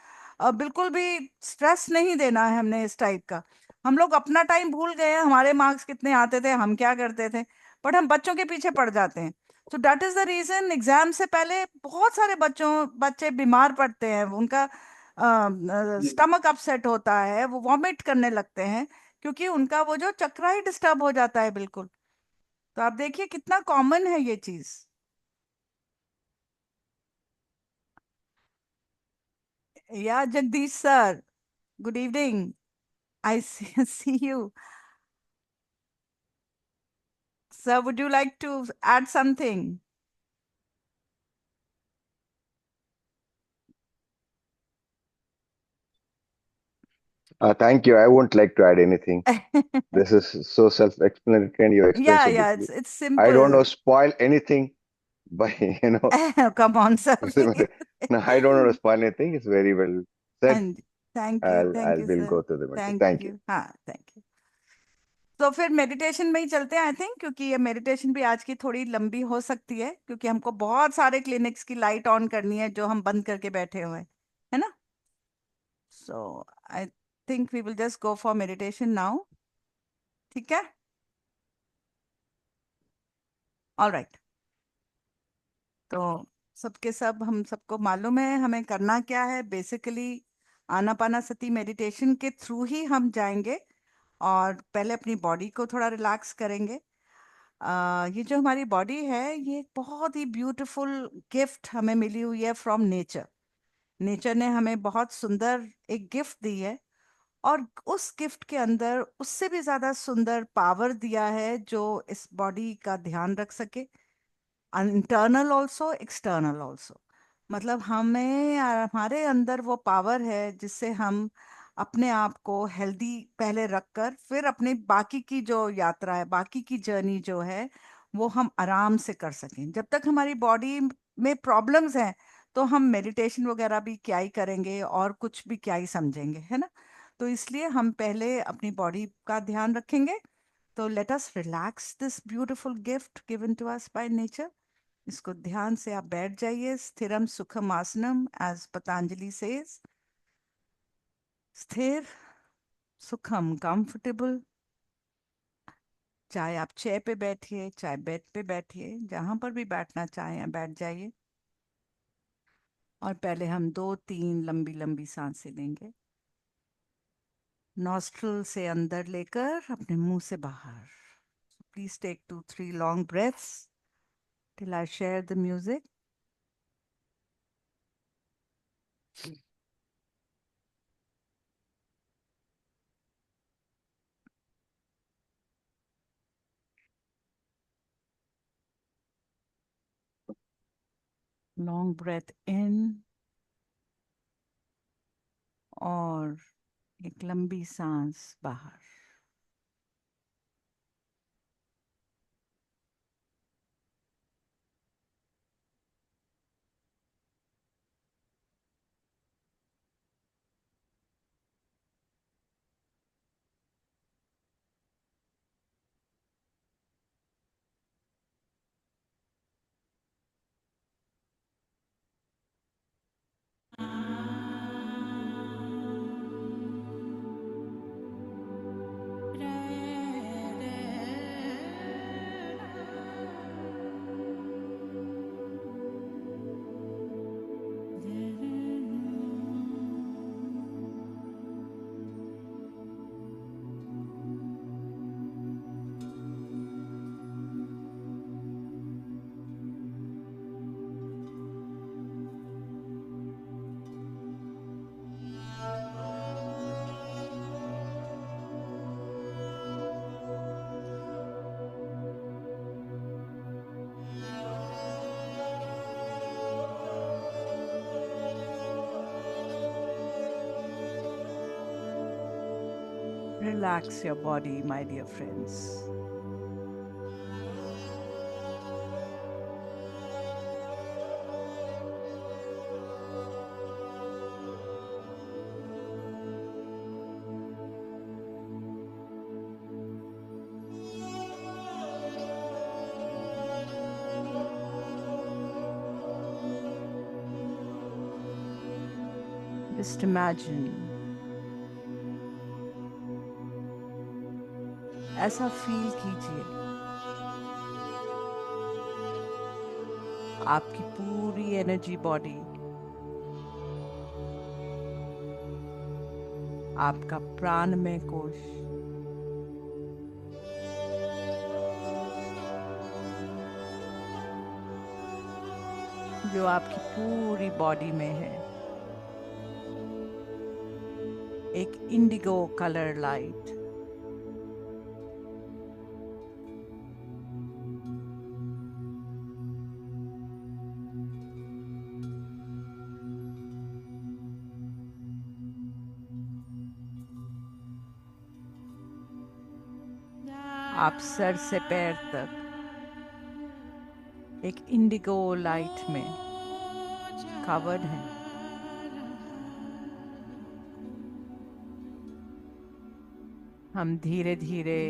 बिल्कुल भी स्ट्रेस नहीं देना है हमने इस टाइप का। हम लोग अपना टाइम भूल गए हैं, हमारे मार्क्स कितने आते थे, हम क्या करते थे, बट हम बच्चों के पीछे पड़ जाते हैं। तो that is the reason exam से पहले बहुत सारे बच्चे बीमार पड़ते हैं, उनका स्टमक अपसेट होता है, वो वॉमिट करने लगते हैं, क्योंकि उनका वो जो चक्रा ही डिस्टर्ब हो जाता है बिल्कुल। तो आप देखिए कितना कॉमन है ये चीज। या Jagdish sir, good evening. I see see you sir, would you like to add something? Thank you. I won't like to add anything. This is so self-explanatory, and you explained Yeah, so yeah, beautifully. it's I don't simple. know spoil anything by Come on sir, please. no, I don't want to spoil anything. It's very well said. And thank I'll you will sir. go to the meeting. Thank Thank you. You, हाँ thank you. तो फिर meditation में ही चलते हैं I think, क्योंकि ये meditation भी आज की थोड़ी लंबी हो सकती है, क्योंकि हमको बहुत सारे क्लिनिक्स की लाइट ऑन करनी है जो हम बंद करके बैठे हुए हैं, है ना? So I think we will just go for meditation now. ठीक है, ऑलराइट। तो सबके सब, हम सबको मालूम है हमें करना क्या है बेसिकली। आनापानासती मेडिटेशन के थ्रू ही हम जाएंगे, और पहले अपनी बॉडी को थोड़ा रिलैक्स करेंगे। ये जो हमारी बॉडी है, ये एक बहुत ही ब्यूटीफुल गिफ्ट हमें मिली हुई है फ्रॉम नेचर। नेचर ने हमें बहुत सुंदर एक गिफ्ट दी है, और उस गिफ्ट के अंदर उससे भी ज्यादा सुंदर पावर दिया है जो इस बॉडी का ध्यान रख सके, इंटरनल ऑल्सो एक्सटर्नल ऑल्सो। मतलब हमें हमारे अंदर वो पावर है जिससे हम अपने आप को हेल्दी पहले रखकर फिर अपनी बाकी की जो यात्रा है, बाकी की जर्नी जो है, वो हम आराम से कर सकें। जब तक हमारी बॉडी में प्रॉब्लम्स हैं, तो हम मेडिटेशन वगैरह भी क्या ही करेंगे और कुछ भी क्या ही समझेंगे, है ना? तो इसलिए हम पहले अपनी बॉडी का ध्यान रखेंगे। तो let us relax this beautiful gift given to us by nature. इसको ध्यान से आप बैठ जाइए, स्थिरम सुखम आसनम, एज पतंजलि सेज। स्थिर, सुखम, कंफर्टेबल। चाहे आप चेयर पे बैठिए, चाहे बेड पे बैठिए, जहां पर भी बैठना चाहें बैठ जाइए। और पहले हम 2-3 लंबी लंबी सांसें लेंगे, नॉस्ट्रल से अंदर लेकर अपने मुंह से बाहर। Please take 2-3 long breaths till I share the music. Long breath in और एक लंबी सांस बाहर। Relax your body, my dear friends. Just imagine, ऐसा फील कीजिए आपकी पूरी एनर्जी बॉडी, आपका प्राणमय कोश जो आपकी पूरी बॉडी में है, एक इंडिगो कलर लाइट आप सर से पैर तक एक इंडिगो लाइट में कवर्ड है। हम धीरे धीरे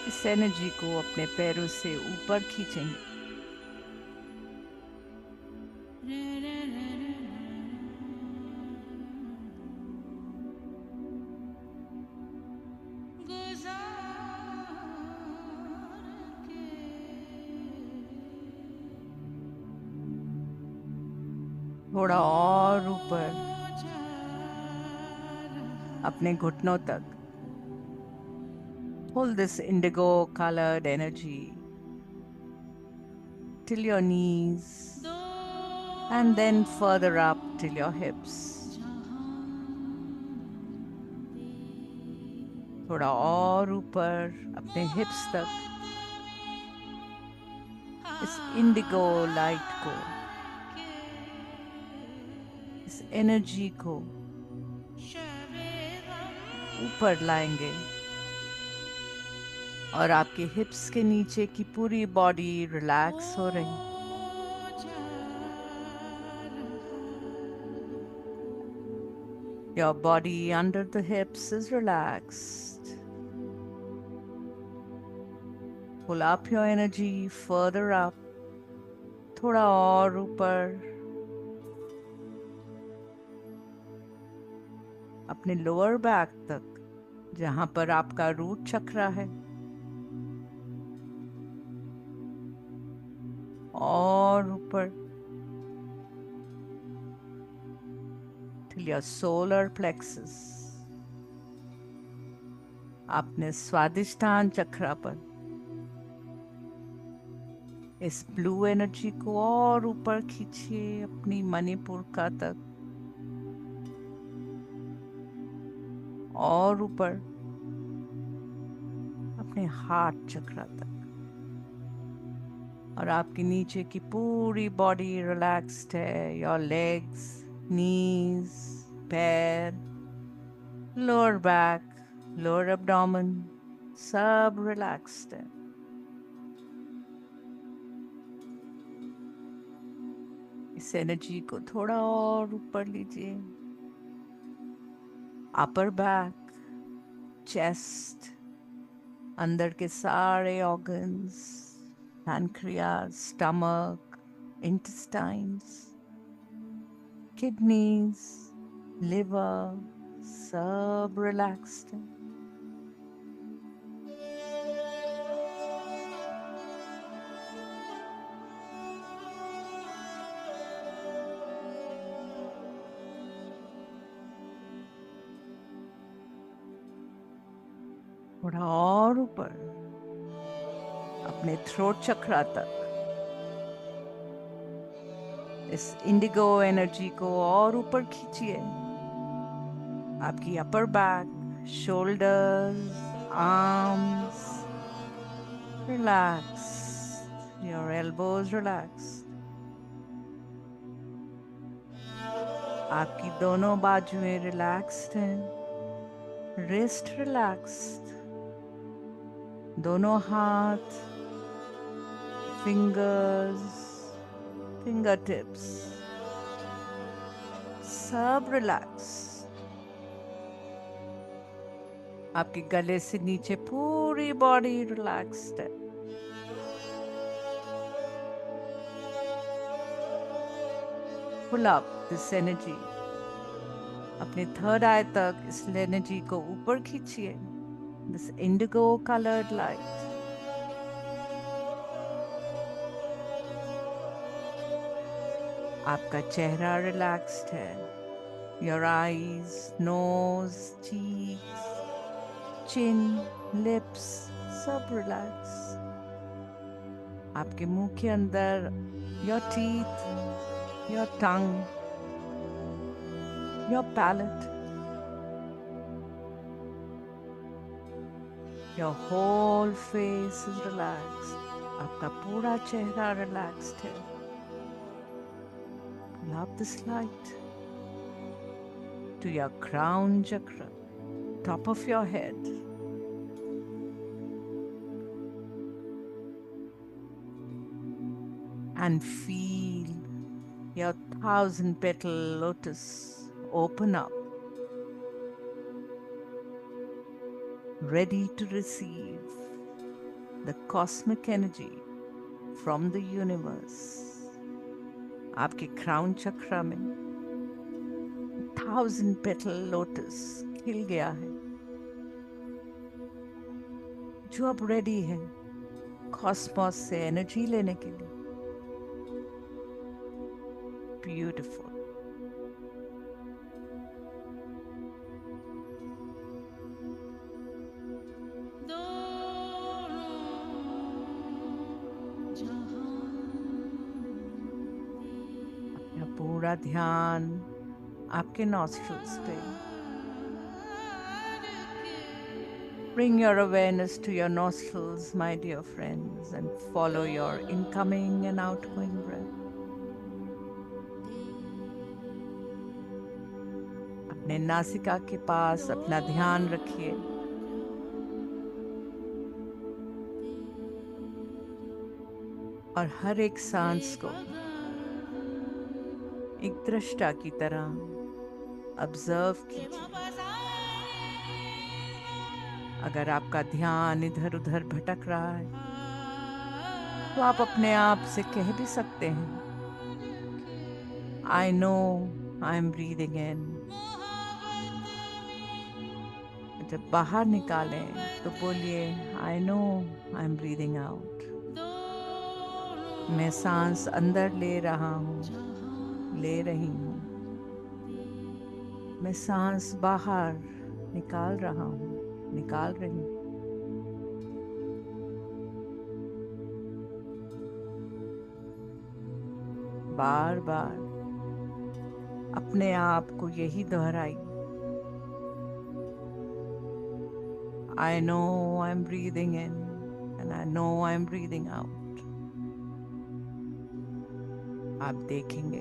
इस एनर्जी को अपने पैरों से ऊपर खींचेंगे। थोड़ा और ऊपर अपने घुटनों तक। Pull this indigo colored energy till your knees and then further up till your hips. थोड़ा और ऊपर अपने हिप्स तक इस इंडिगो लाइट को, इस एनर्जी को ऊपर लाएंगे और आपके हिप्स के नीचे की पूरी बॉडी रिलैक्स हो रही। Your body under the hips is relaxed. Pull up your energy further up, थोड़ा और ऊपर अपने लोअर बैक तक, जहां पर आपका रूट चक्र है, और ऊपर till your solar plexus, अपने स्वादिष्टान चक्र पर इस ब्लू एनर्जी को और ऊपर खींचिए अपनी मणिपुर का तक, और ऊपर अपने हार्ट चक्रा तक, और आपकी नीचे की पूरी बॉडी रिलैक्स्ड है। योर लेग्स, नीज, पैर, लोअर बैक, लोअर एब्डोमेन, सब रिलैक्स्ड है। इस एनर्जी को थोड़ा और ऊपर लीजिए। अपर बैक, चेस्ट, अंदर के सारे organs, pancreas, stomach, intestines, kidneys, liver, सब रिलैक्स्ड है। थोड़ा और ऊपर अपने थ्रोट चक्रा तक इस इंडिगो एनर्जी को और ऊपर खींचिए। आपकी upper back, shoulders, arms relax, your elbows relax. आपकी दोनों बाजुएं रिलैक्स्ड हैं, रिस्ट रिलैक्स्ड, दोनों हाथ, फिंगर्स, फिंगर टिप्स, सब रिलैक्स। आपके गले से नीचे पूरी बॉडी रिलैक्स्ड है। पुल अप दिस एनर्जी, अपने थर्ड आई तक इस एनर्जी को ऊपर खींचिए। This indigo coloured light. आपका चेहरा रिलैक्स्ड है। Your eyes, nose, cheeks, chin, lips, सब रिलैक्स। आपके मुंह के अंदर your teeth, your tongue, your palate, your whole face is relaxed. आपका पूरा चेहरा रिलैक्स्ड है। Love this light to your crown chakra, top of your head. And feel your 1,000-petal lotus open up, ready to receive the cosmic energy from the universe. आपके crown चक्रा में 1,000-petal lotus खिल गया है, जो अब ready है Cosmos से energy लेने के लिए। ब्यूटिफुल। अपना पूरा ध्यान आपके नॉस्ट्रिल्स पे। Bring your awareness to your nostrils, my dear friends, and follow your incoming and outgoing breath. अपने नासिका के पास अपना ध्यान रखिए। और हर एक सांस को एक दृष्टा की तरह ऑब्जर्व कीजिए। अगर आपका ध्यान इधर उधर भटक रहा है तो आप अपने आप से कह भी सकते हैं, I know I am breathing in. जब बाहर निकालें तो बोलिए, I know I am breathing out. मैं सांस अंदर ले रहा हूँ, ले रही हूँ। मैं सांस बाहर निकाल रहा हूँ, निकाल रही हूँ। बार बार अपने आप को यही दोहराइए, I know I'm breathing in and I know I'm breathing out. आप देखेंगे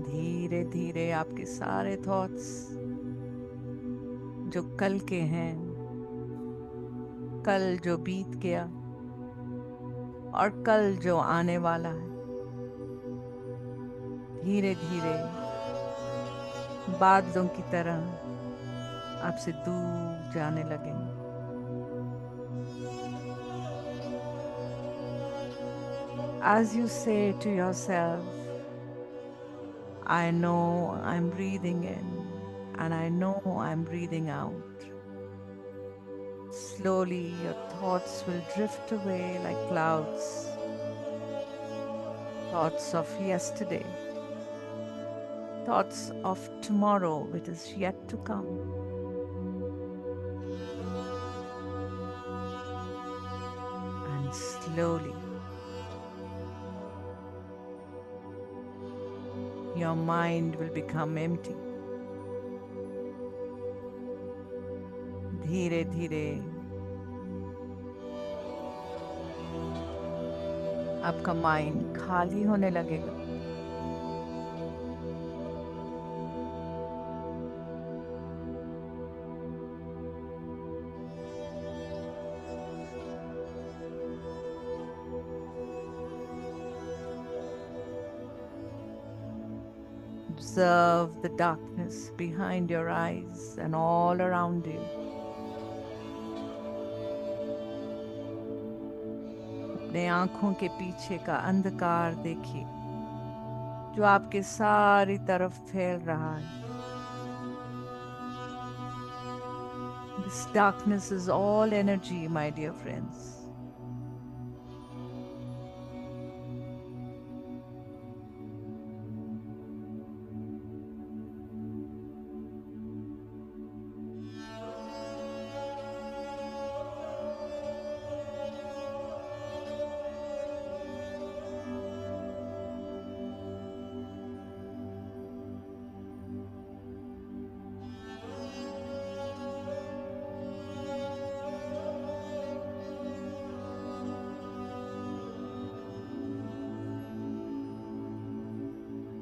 धीरे धीरे आपके सारे थॉट्स जो कल के हैं, कल जो बीत गया और कल जो आने वाला है, धीरे धीरे बादलों की तरह आपसे दूर जाने लगेंगे। As you say to yourself, I know I'm breathing in and I know I'm breathing out. Slowly your thoughts will drift away like clouds. Thoughts of yesterday, thoughts of tomorrow which is yet to come. And slowly your mind will become empty. धीरे धीरे आपका mind खाली होने लगेगा। Observe the darkness behind your eyes and all around you. अपने आंखों के पीछे का अंधकार देखिए जो आपके सारी तरफ फैल रहा है। This darkness is all energy, my dear friends.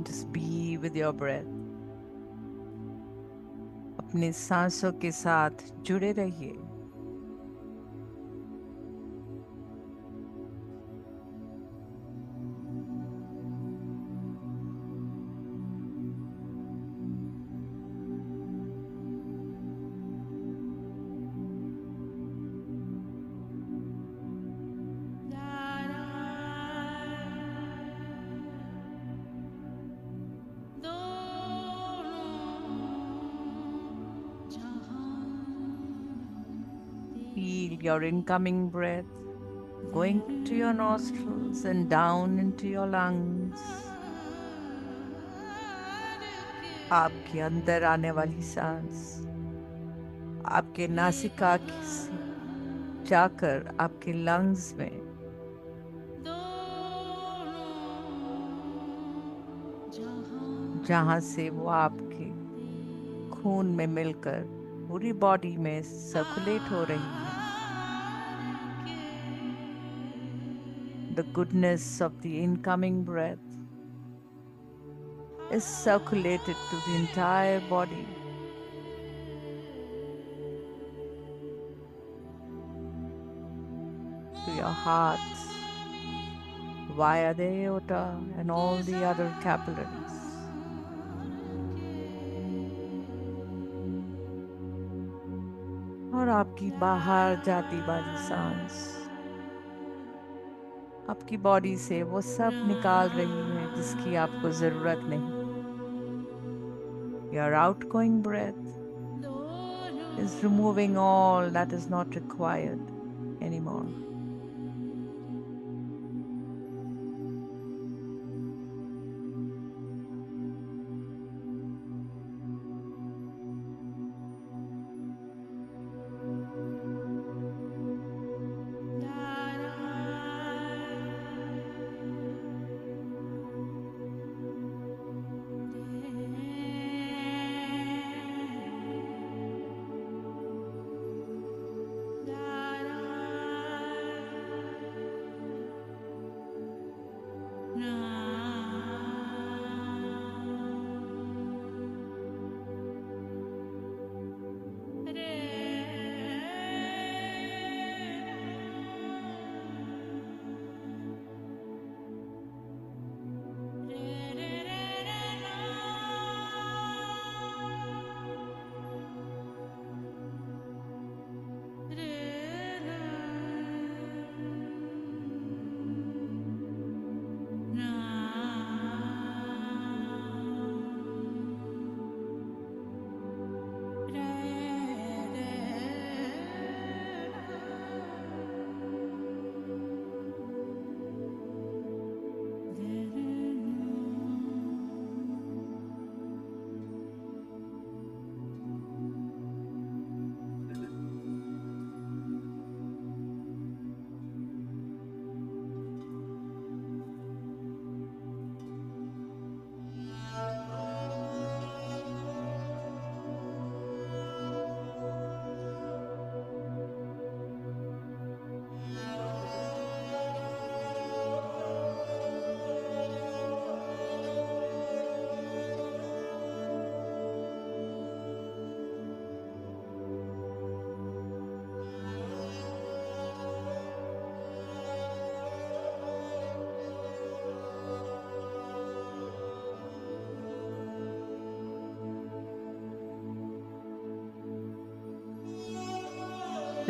Just be with your breath. अपने सांसों के साथ जुड़े रहिए। Feel your incoming breath going to your nostrils and down into your lungs. आपके अंदर आने वाली सांस आपके नासिका से जाकर आपके लंग्स में, जहां से वो आपके खून में मिलकर पूरी बॉडी में सर्कुलेट हो रही है। The goodness of the incoming breath is circulated to the entire body. To your heart, via the aorta and all the other capillaries. और आपकी बाहर जाती वाली सांस आपकी बॉडी से वो सब निकाल रही है जिसकी आपको जरूरत नहीं। Your outgoing breath is removing all that is not required anymore.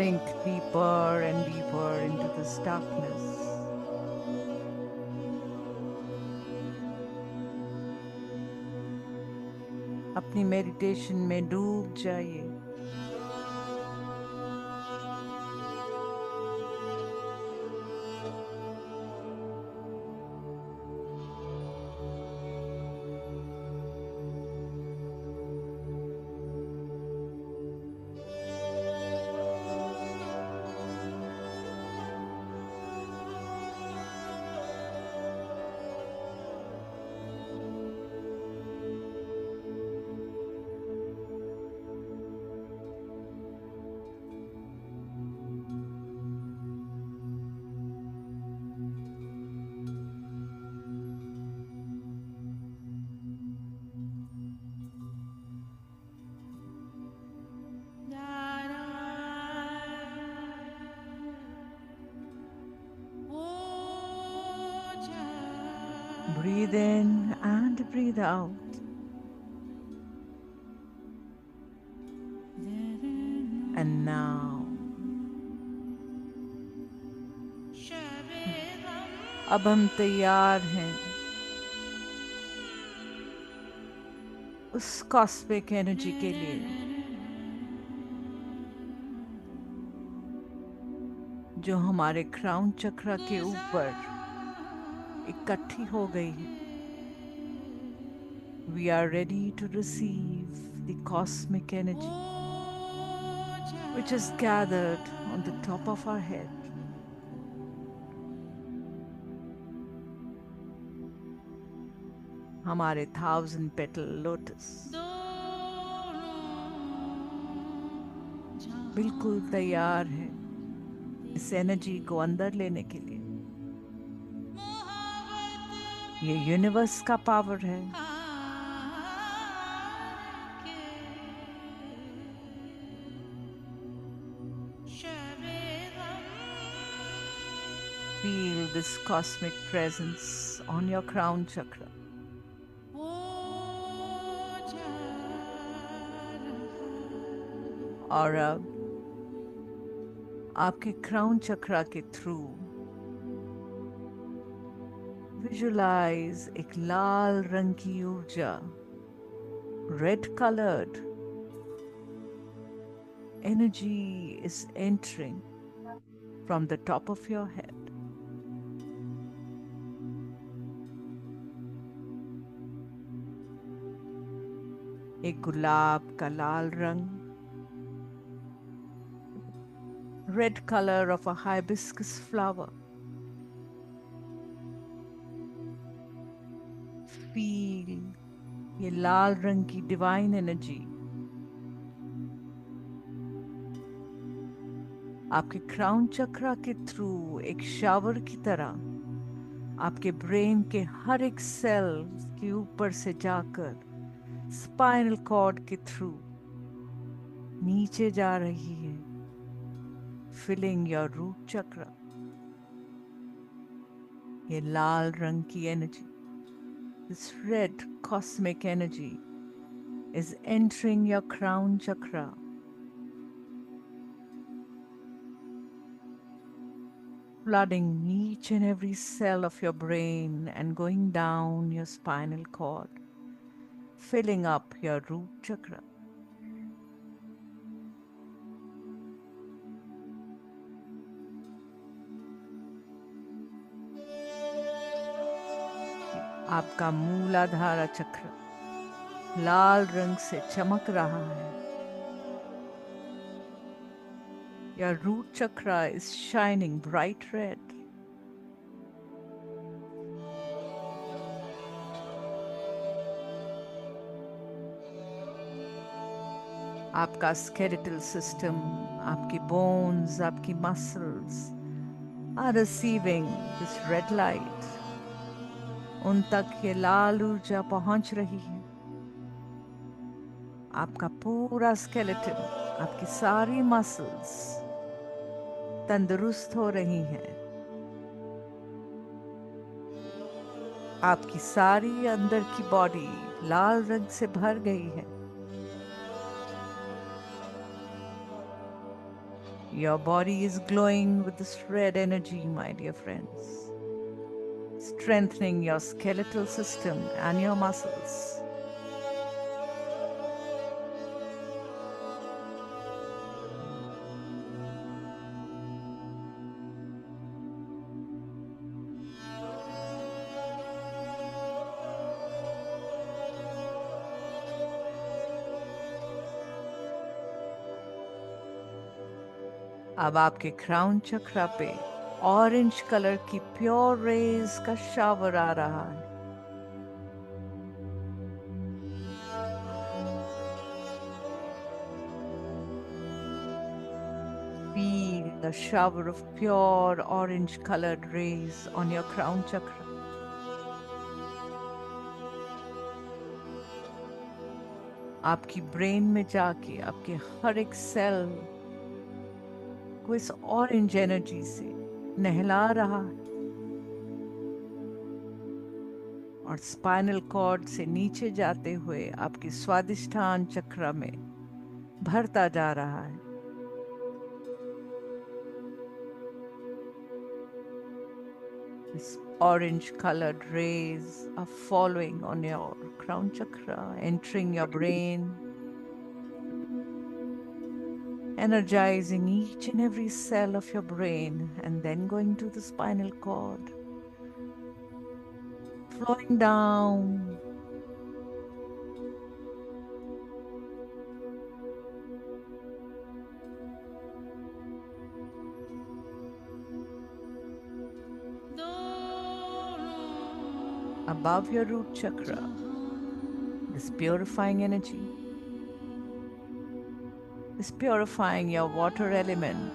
sink deeper and deeper into this darkness. अपनी मेडिटेशन में डूब जाइए। Breathe in and breathe out. And now, अब हम तैयार हैं उस कॉस्मिक एनर्जी के लिए जो हमारे क्राउन चक्र के ऊपर इकट्ठी हो गई है। We are ready to receive the cosmic energy which is gathered on the top of our head. हमारे 1000 petal lotus बिल्कुल तैयार है इस एनर्जी को अंदर लेने के लिए। ये यूनिवर्स का पावर है। Feel this cosmic presence on your crown chakra. और अब आपके क्राउन चक्रा के थ्रू विजुलाइज एक लाल रंग की ऊर्जा, red coloured energy is entering from the top of your head. एक गुलाब का लाल रंग, red color of a hibiscus flower. Feel ये लाल रंग की डिवाइन एनर्जी आपके क्राउन चक्रा के थ्रू एक शावर की तरह आपके ब्रेन के हर एक सेल के ऊपर से जाकर स्पाइनल कॉर्ड के थ्रू नीचे जा रही है, filling your root chakra. ये लाल रंग की energy, this red cosmic energy is entering your crown chakra. Flooding each and every cell of your brain and going down your spinal cord, filling up your root chakra. आपका मूलाधार चक्र लाल रंग से चमक रहा है। Your root chakra is shining bright red. आपका skeletal system, आपकी bones, आपकी muscles are receiving this red light. उन तक ये लाल ऊर्जा पहुंच रही है। आपका पूरा स्केलेटन, आपकी सारी मसल्स तंदुरुस्त हो रही हैं। आपकी सारी अंदर की बॉडी लाल रंग से भर गई है। Your body is glowing with this red energy, my dear friends, strengthening your skeletal system and your muscles. अब आपके क्राउन चक्रा पे ऑरेंज कलर की प्योर रेज का शावर आ रहा है. Feel the shower of pure orange colored rays on your crown chakra. आपकी brain में जाके आपके हर एक सेल को इस ऑरेंज एनर्जी से नहला रहा है और स्पाइनल कॉर्ड से नीचे जाते हुए आपके स्वादिष्ठान चक्र में भरता जा रहा है. This orange colored rays are following on your crown chakra, entering your brain, energizing each and every cell of your brain, and then going to the spinal cord, flowing down. Above your root chakra, this purifying energy is purifying your water element.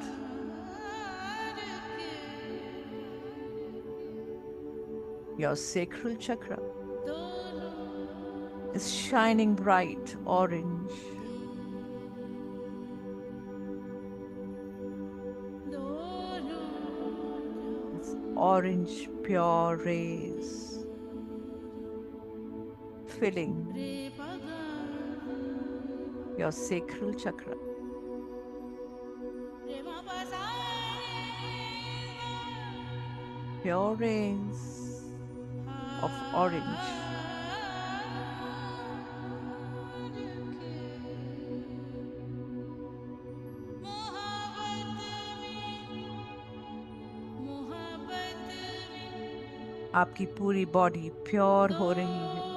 Your sacral chakra is shining bright orange. It's orange pure rays filling your sacral chakra. Pure rays of orange. आपकी पूरी body pure हो रही है.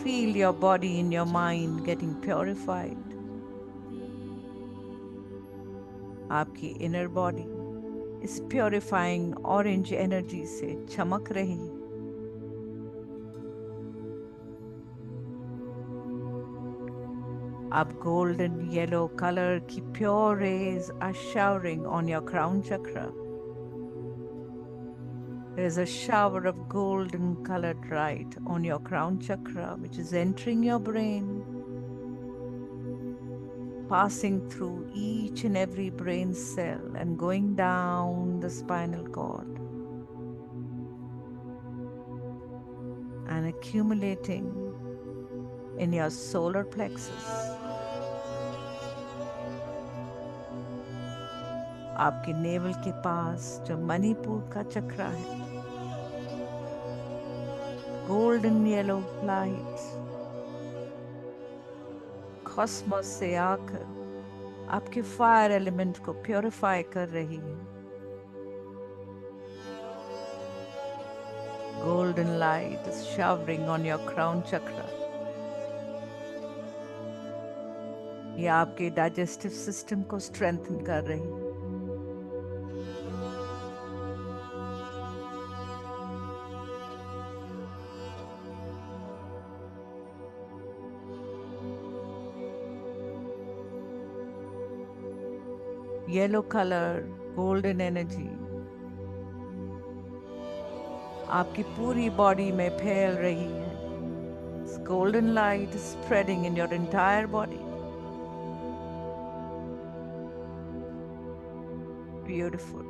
Feel your body in your mind getting purified. आपकी inner body इस purifying orange energy से चमक रही है. अब golden yellow color की pure rays are showering on your crown chakra. There is a shower of golden colored light on your crown chakra, which is entering your brain, passing through each and every brain cell and going down the spinal cord and accumulating in your solar plexus. आपके naval के पास जो मणिपुर का चक्रा है, golden yellow light Cosmos से आकर आपके fire element को purify कर रही है. Golden light is showering on your crown chakra. ये आपके डाइजेस्टिव सिस्टम को स्ट्रेंथन कर रही है. येलो कलर गोल्डन एनर्जी आपकी पूरी बॉडी में फैल रही है. This golden light is spreading in your entire body. Beautiful.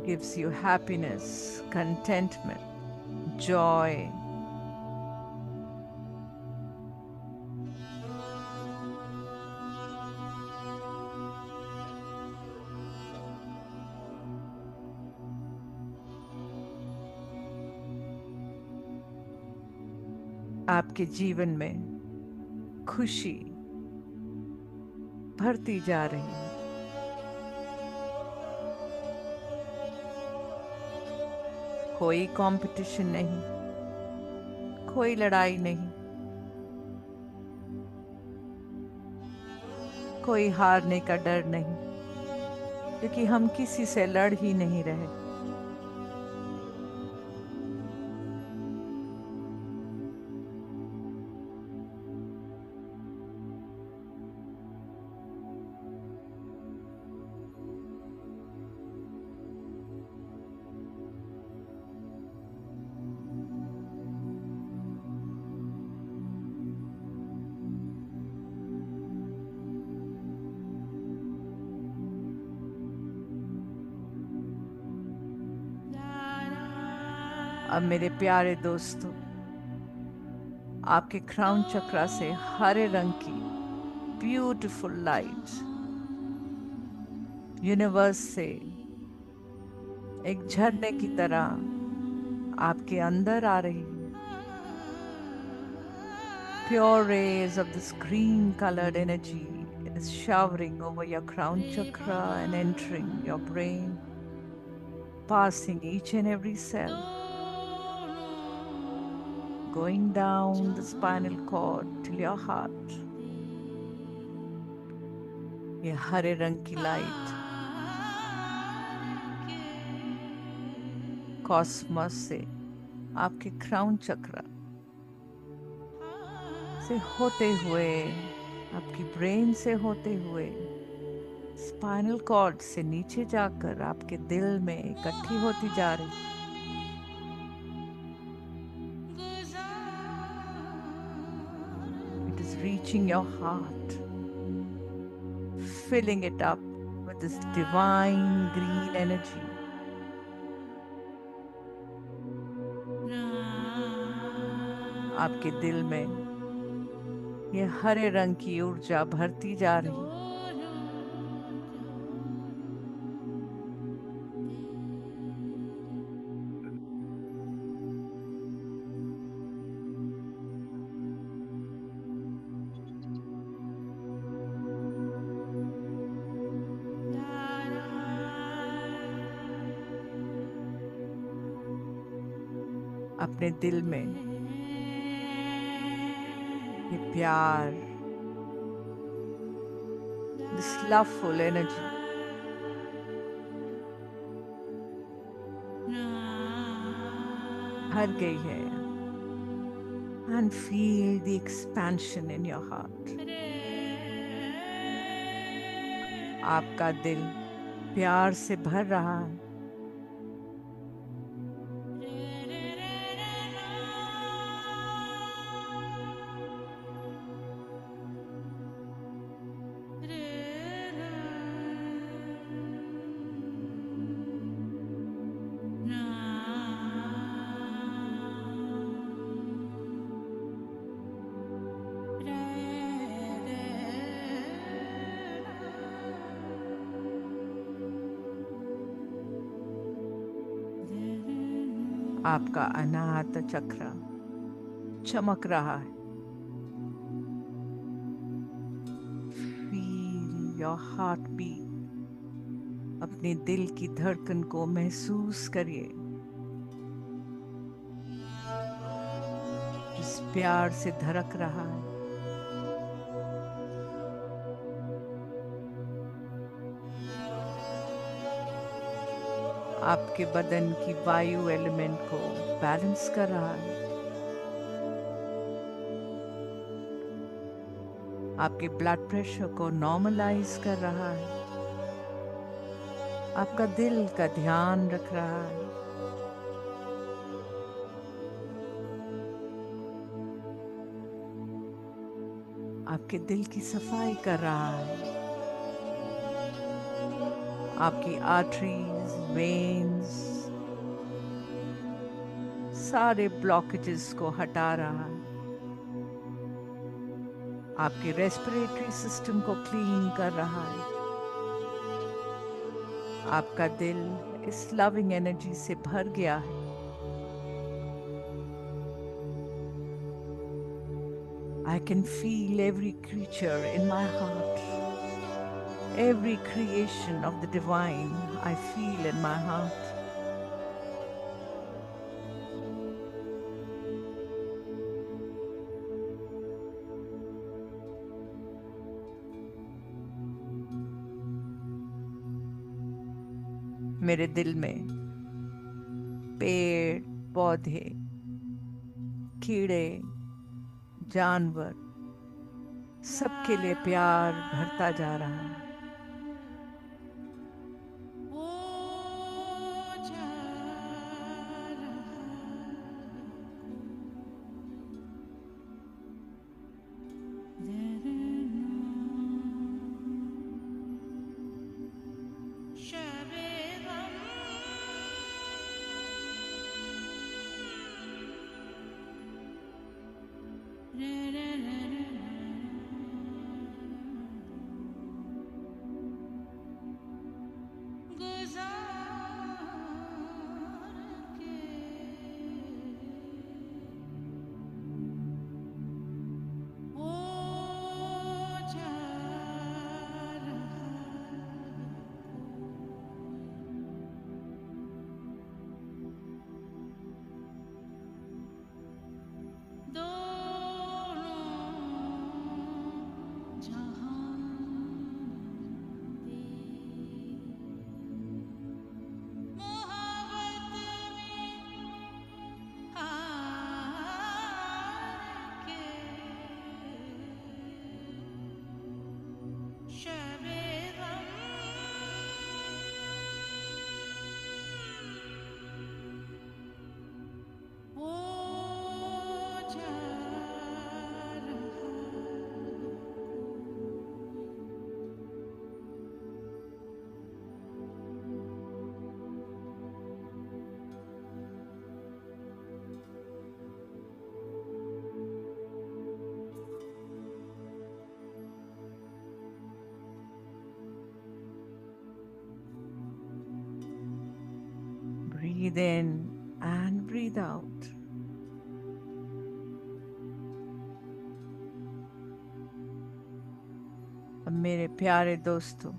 gives you happiness, contentment, joy. आपके जीवन में खुशी भरती जा रही है। कोई कंपटीशन नहीं, कोई लड़ाई नहीं, कोई हारने का डर नहीं, क्योंकि हम किसी से लड़ ही नहीं रहे। अब मेरे प्यारे दोस्तों, आपके क्राउन चक्रा से हरे रंग की ब्यूटीफुल लाइट यूनिवर्स से एक झरने की तरह आपके अंदर आ रही है। Pure rays of this green colored energy is showering over your crown chakra and entering your brain, passing each and every cell, going down the spinal cord till your heart. ये हरे रंग की लाइट कॉस्मोस से आपके crown चक्रा से होते हुए, आपकी brain से होते हुए, स्पाइनल कॉर्ड से नीचे जाकर आपके दिल में इकट्ठी होती जा रही। It is reaching your heart, filling it up with this divine green energy. आपके दिल में ये हरे रंग की ऊर्जा भरती जा रही। अपने दिल में ये प्यार, this loveful energy भर गई है, and feel the expansion in your heart. आपका दिल प्यार से भर रहा है। आपका अनाहत चक्र चमक रहा है। फील योर हार्ट बीट, अपने दिल की धड़कन को महसूस करिए, जिस प्यार से धड़क रहा है। आपके बदन की वायु एलिमेंट को बैलेंस कर रहा है। आपके ब्लड प्रेशर को नॉर्मलाइज कर रहा है। आपका दिल का ध्यान रख रहा है। आपके दिल की सफाई कर रहा है। आपकी आर्टरीज, वेन्स, सारे ब्लॉकेजेस को हटा रहा है, आपके रेस्पिरेटरी सिस्टम को क्लीन कर रहा है। आपका दिल इस लविंग एनर्जी से भर गया है। I can feel every creature in my heart, every creation of the divine I feel in my heart. मेरे दिल में पेड़, पौधे, कीड़े, जानवर, सबके लिए प्यार भरता जा रहा है। Breathe in and breathe out. अब मेरे प्यारे दोस्तों,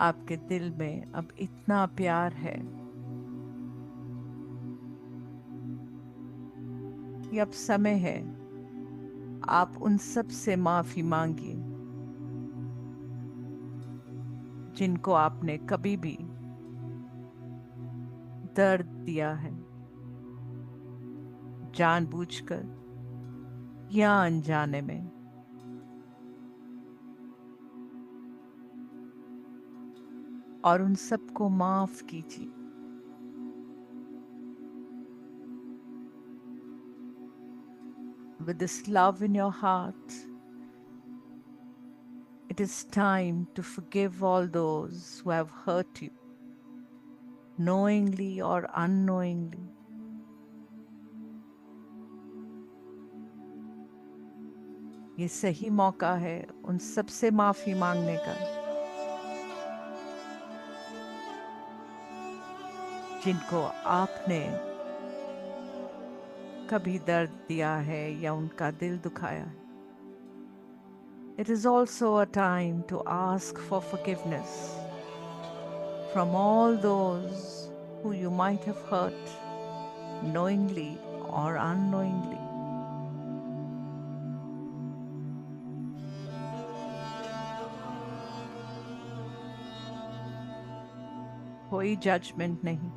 आपके दिल में अब इतना प्यार है कि अब समय है आप उन सब से माफी मांगिए जिनको आपने कभी भी दर्द दिया है, जानबूझकर या अनजाने में। और उन सबको माफ कीजिए। With this love in your heart, it is time to forgive all those who have hurt you, knowingly or unknowingly. ये सही मौका है उन सबसे माफी मांगने का जिनको आपने कभी दर्द दिया है या उनका दिल दुखाया है। It is also a time to ask for forgiveness from all those who you might have hurt, knowingly or unknowingly. कोई जजमेंट नहीं,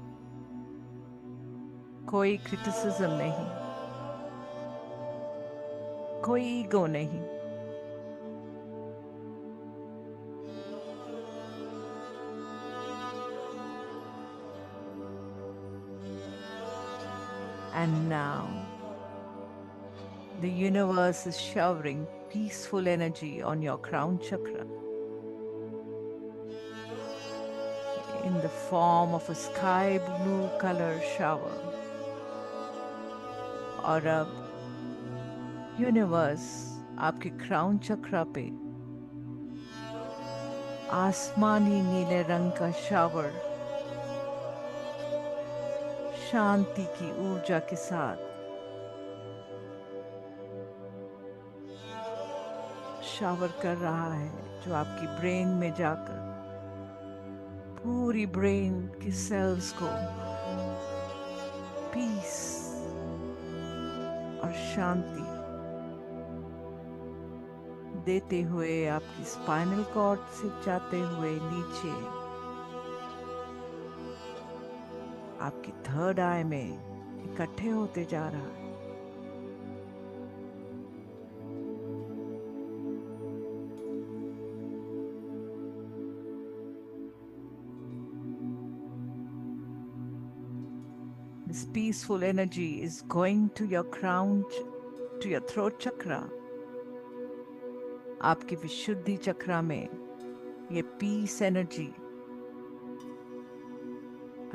कोई क्रिटिसिज्म नहीं, कोई ईगो नहीं। And now the universe is showering peaceful energy on your crown chakra in the form of a sky blue color shower. और अब universe आपके crown चक्रा पे आसमानी नीले रंग का शावर शांति की ऊर्जा के साथ शावर कर रहा है, जो आपकी ब्रेन में जाकर पूरी ब्रेन की सेल्स को पीस और शांति देते हुए आपकी स्पाइनल कॉर्ड से जाते हुए नीचे आपकी थर्ड आई में इकट्ठे होते जा रहा है। This peaceful energy is going to your crown, to your throat chakra. आपकी विशुद्धि चक्रा में ये पीस एनर्जी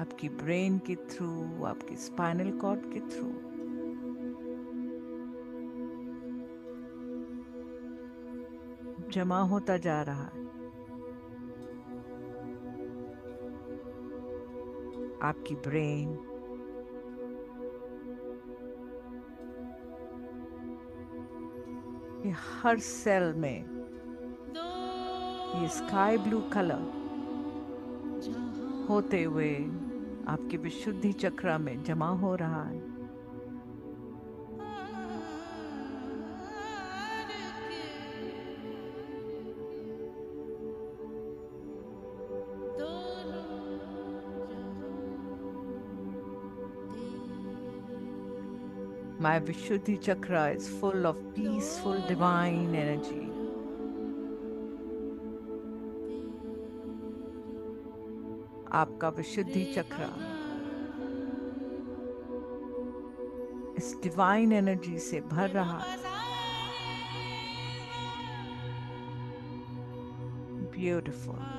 आपकी ब्रेन के थ्रू, आपकी स्पाइनल कॉर्ड के थ्रू जमा होता जा रहा है। आपकी ब्रेन ये हर सेल में ये स्काई ब्लू कलर होते हुए आपकी विशुद्धि चक्रा में जमा हो रहा है। My Vishuddhi chakra is full of peaceful divine energy. आपका विशुद्धि चक्रा इस डिवाइन एनर्जी से भर रहा है। ब्यूटिफुल।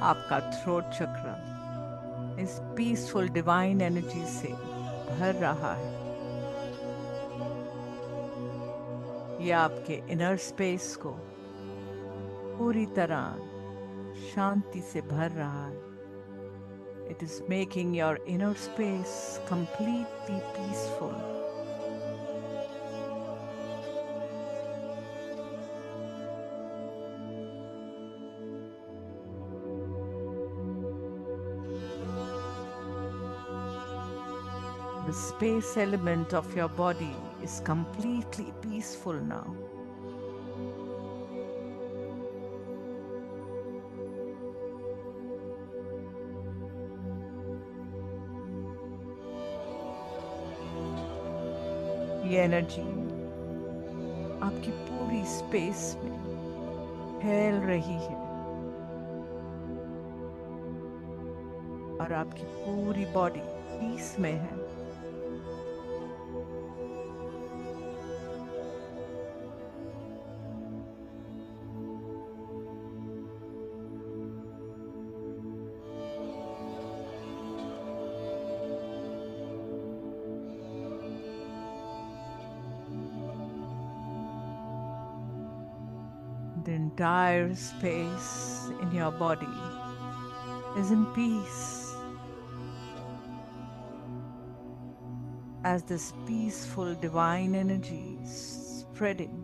आपका थ्रोट चक्र इस पीसफुल डिवाइन एनर्जी से भर रहा है। यह आपके इनर स्पेस को पूरी तरह शांति से भर रहा है। It is making your inner space completely peaceful. The space element of your body is completely peaceful now. ये एनर्जी आपकी पूरी स्पेस में फैल रही है और आपकी पूरी बॉडी पीस में है। The entire space in your body is in peace as this peaceful divine energy is spreading.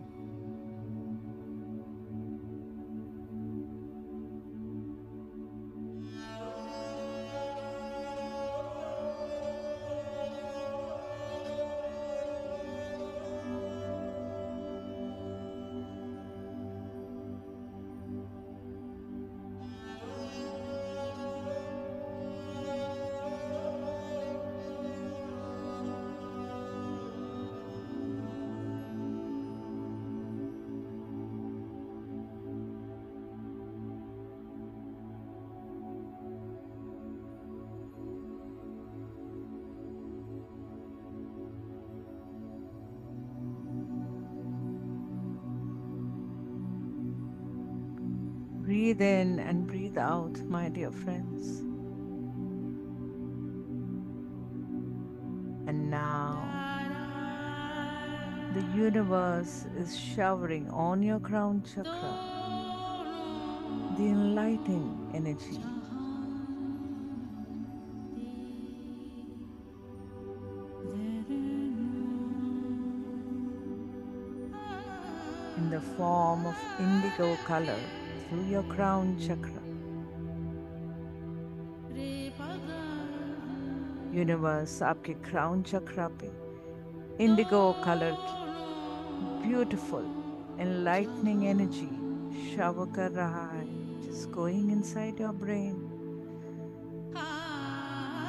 Breathe in and breathe out, my dear friends. And now, the universe is showering on your crown chakra the enlightening energy. In the form of indigo color through your crown chakra. Universe आपके crown चक्रा पे Indigo colour की beautiful enlightening energy shower कर रहा है, just going inside your brain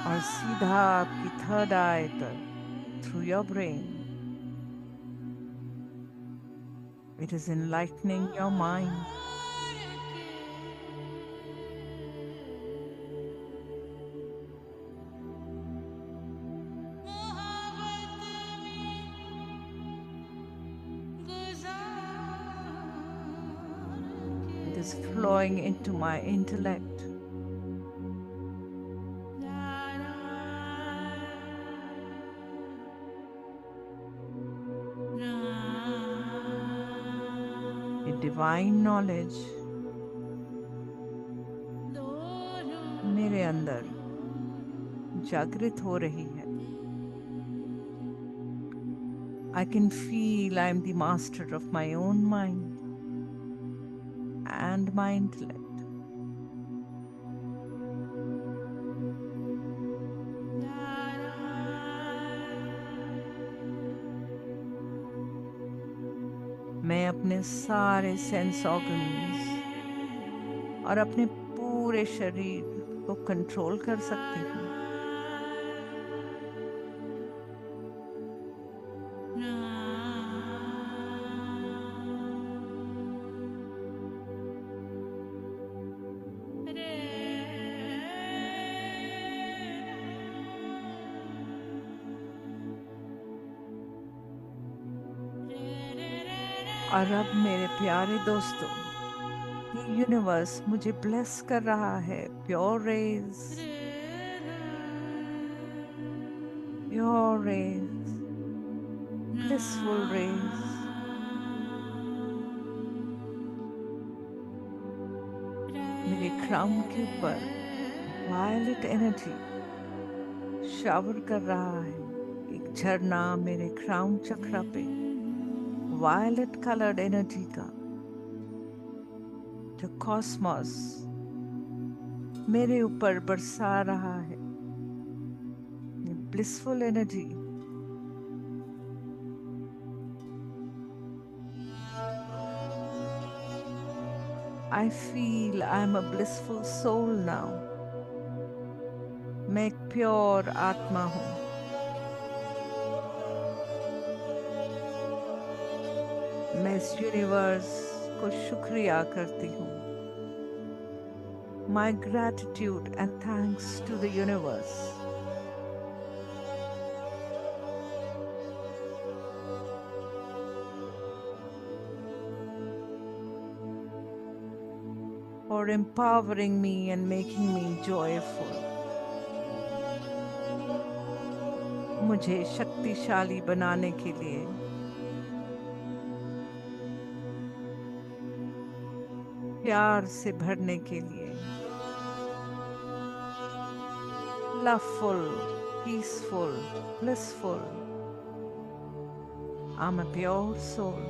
और सीधा आपकी third eye तक through your brain. It is enlightening your mind. Is flowing into my intellect. A divine knowledge मेरे अंदर जागृत हो रही है. I can feel I am the master of my own mind and my intellect. मैं अपने सारे सेंस ऑर्गन्स और अपने पूरे शरीर को कंट्रोल कर सकती हूँ. और अब मेरे प्यारे दोस्तों, ये यूनिवर्स मुझे ब्लेस कर रहा है प्योर रेज, ब्लिसफुल रेज. मेरे क्राउन के ऊपर वायलेट एनर्जी शावर कर रहा है. एक झरना मेरे क्राउन चक्रा पे वायलेट कलर्ड एनर्जी का, जो कॉस्मोस मेरे ऊपर बरसा रहा है. Blissful energy I feel I am a blissful soul now. मैं एक प्योर आत्मा हूँ. मैं इस यूनिवर्स को शुक्रिया करती हूँ. My gratitude and thanks to the universe. For empowering me and making me joyful. मुझे शक्तिशाली बनाने के लिए प्यार से भरने के लिए, loveful, peaceful, blissful. I'm a pure soul.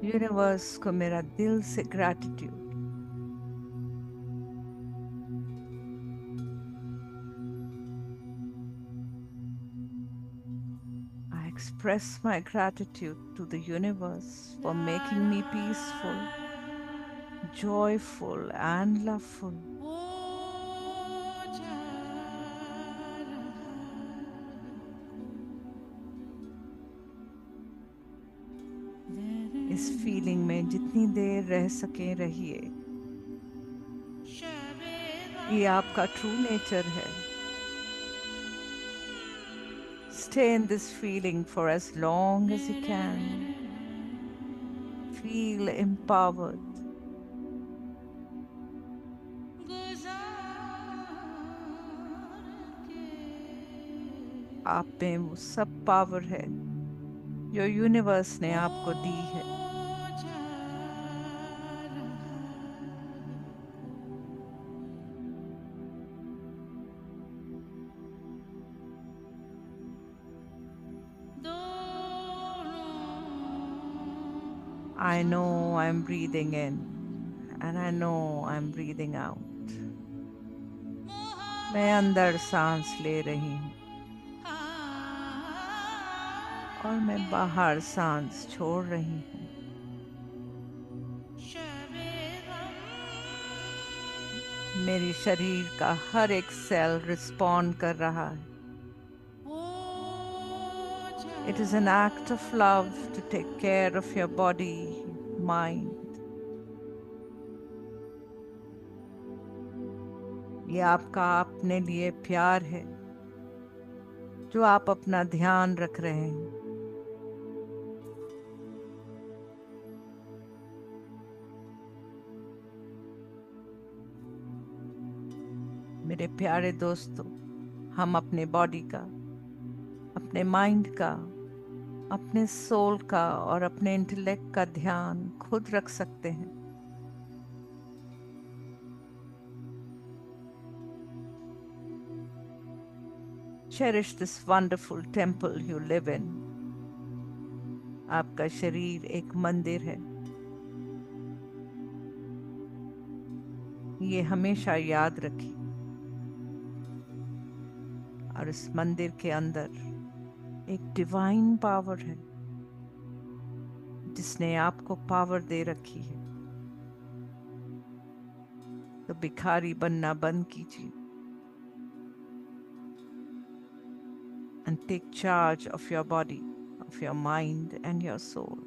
Universe को मेरा दिल से gratitude. I express my gratitude to the universe for making me peaceful, joyful, and loveful. इस फीलिंग में जितनी देर रह सके रहिए। ये आपका ट्रू नेचर है। Stay in this feeling for as long as you can. Feel empowered. आप में वो सब पावर है जो यूनिवर्स ने आपको दी है। I know I'm breathing in and I know I'm breathing out. मैं अंदर सांस ले रही हूँ और मैं बाहर सांस छोड़ रही हूँ। मेरी शरीर का हर एक सेल रिस्पॉन्ड कर रहा है। It is an act of love to take care of your body, mind. ये आपका अपने लिए प्यार है जो आप अपना ध्यान रख रहे हैं। मेरे प्यारे दोस्तों, हम अपने बॉडी का, अपने माइंड का, अपने सोल का और अपने इंटेलेक्ट का ध्यान खुद रख सकते हैं। Cherish this wonderful temple you live in. आपका शरीर एक मंदिर है। ये हमेशा याद रखिए। और इस मंदिर के अंदर एक डिवाइन पावर है जिसने आपको पावर दे रखी है। तो भिखारी बनना बंद कीजिए and take charge of your body, of your mind and your soul.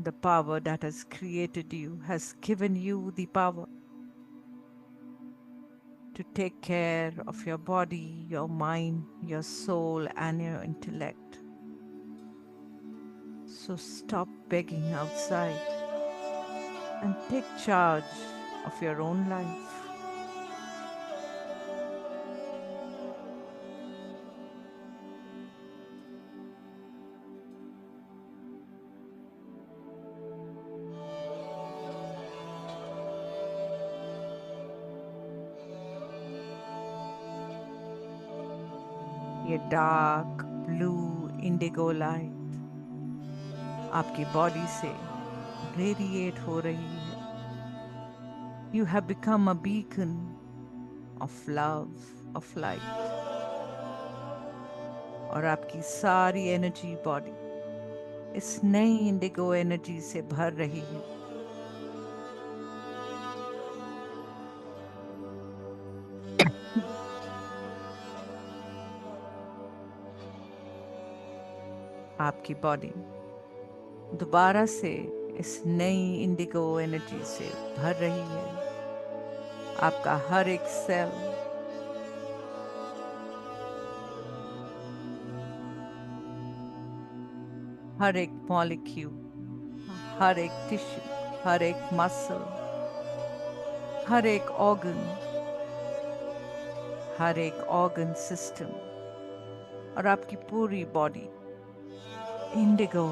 The power that has created you has given you the power to take care of your body, your mind, your soul, and your intellect. So stop begging outside and take charge of your own life. ये dark blue Indigo light आपकी body से radiate हो रही है। You have become a beacon of love, of light. और आपकी सारी energy body इस नई इंडिगो एनर्जी से भर रही है। आपकी बॉडी दोबारा से इस नई इंडिगो एनर्जी से भर रही है। आपका हर एक सेल हर एक मॉलिक्यूल, हर एक टिश्यू, हर एक मसल, हर एक ऑर्गन सिस्टम और आपकी पूरी body Indigo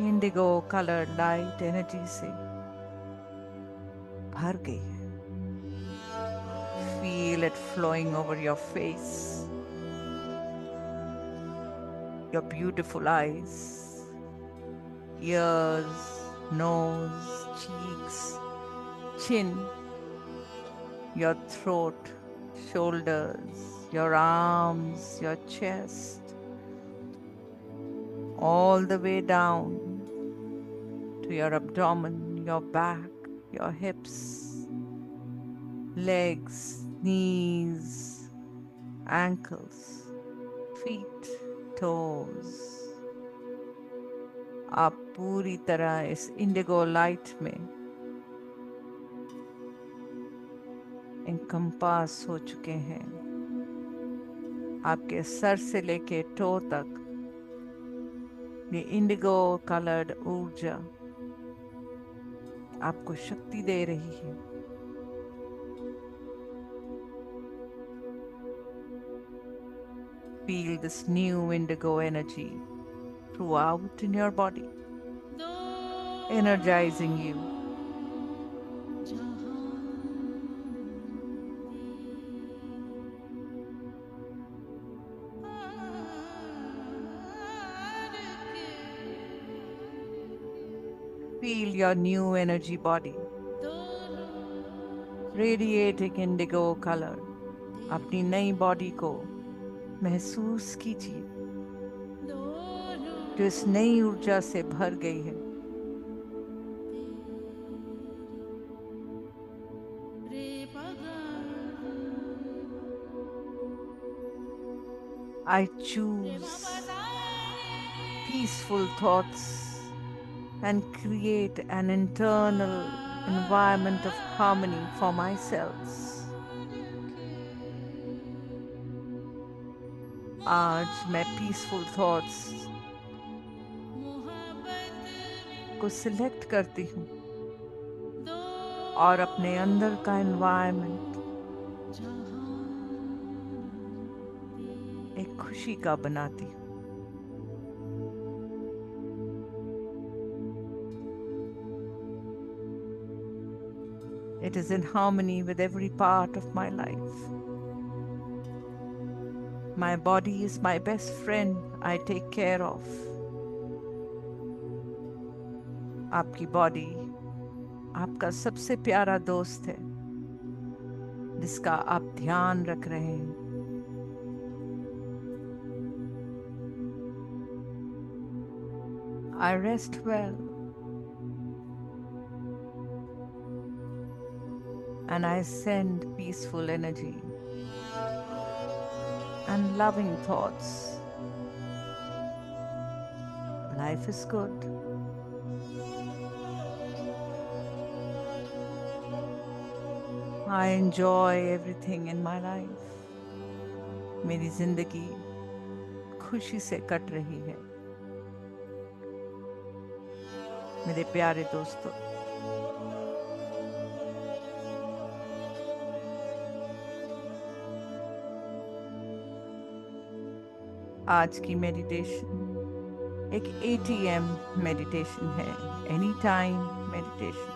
Indigo colour light energy से भर गई है। Feel it flowing over your face, your beautiful eyes, ears, nose, cheeks, chin, your throat, shoulders, your arms, your chest, all the way down to your abdomen, your back, your hips, legs, knees, ankles, feet, toes. आप पूरी तरह इस Indigo light में encompass हो चुके हैं। आपके sir से लेके टो तक ये इंडिगो कलर्ड ऊर्जा आपको शक्ति दे रही है। Feel this new indigo energy throughout in your body, energizing you. Feel your new energy body radiating indigo color. अपनी नई बॉडी को महसूस कीजिए जो इस नई ऊर्जा से भर गई है। I choose peaceful thoughts and create an internal environment of harmony for myself. आज मैं peaceful thoughts को सिलेक्ट करती हूँ और अपने अंदर का एनवायरनमेंट एक खुशी का बनाती हूँ। It is in harmony with every part of my life. My body is my best friend I take care of. आपकी बॉडी आपका सबसे प्यारा दोस्त है जिसका आप ध्यान रख रहे हैं। I rest well and I send peaceful energy and loving thoughts. Life is good. I enjoy everything in my life. मेरी जिंदगी खुशी से कट रही है। मेरे प्यारे दोस्तों, आज की मेडिटेशन एक ATM मेडिटेशन है, एनी टाइम मेडिटेशन।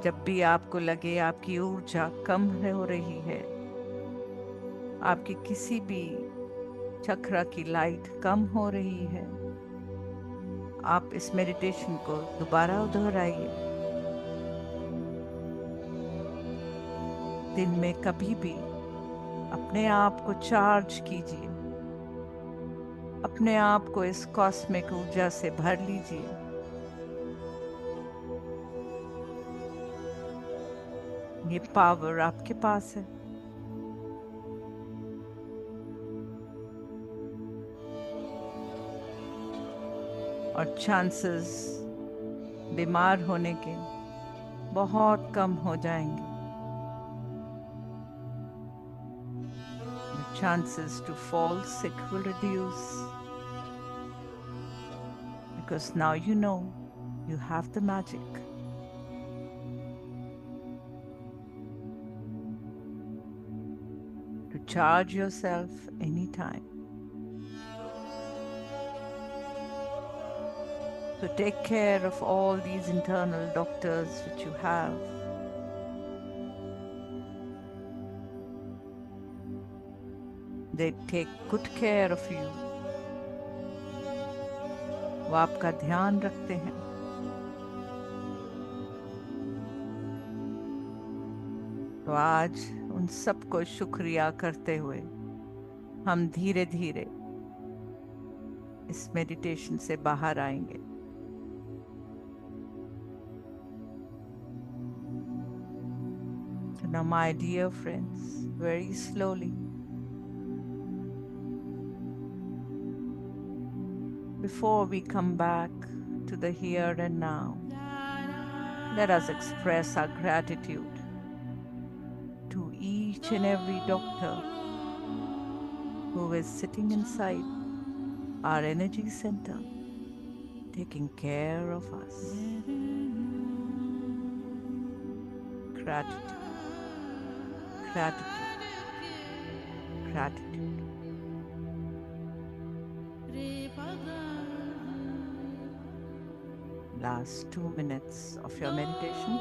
जब भी आपको लगे आपकी ऊर्जा कम हो रही है, आपकी किसी भी चक्र की लाइट कम हो रही है, आप इस मेडिटेशन को दोबारा दोहराइए। दिन में कभी भी अपने आप को चार्ज कीजिए, अपने आप को इस कॉस्मिक ऊर्जा से भर लीजिए। ये पावर आपके पास है। और चांसेस बीमार होने के बहुत कम हो जाएंगे। The chances to fall sick will reduce. because now you know you have the magic to charge yourself anytime. So take care of all these internal doctors which you have. They take good care of you. वो आपका ध्यान रखते हैं. तो आज उन सबको शुक्रिया करते हुए हम धीरे धीरे इस मेडिटेशन से बाहर आएंगे. So now, my dear friends, very slowly, before we come back to the here and now, let us express our gratitude to each and every doctor who is sitting inside our energy center, taking care of us. Gratitude, gratitude, gratitude. Last 2 minutes of your meditation.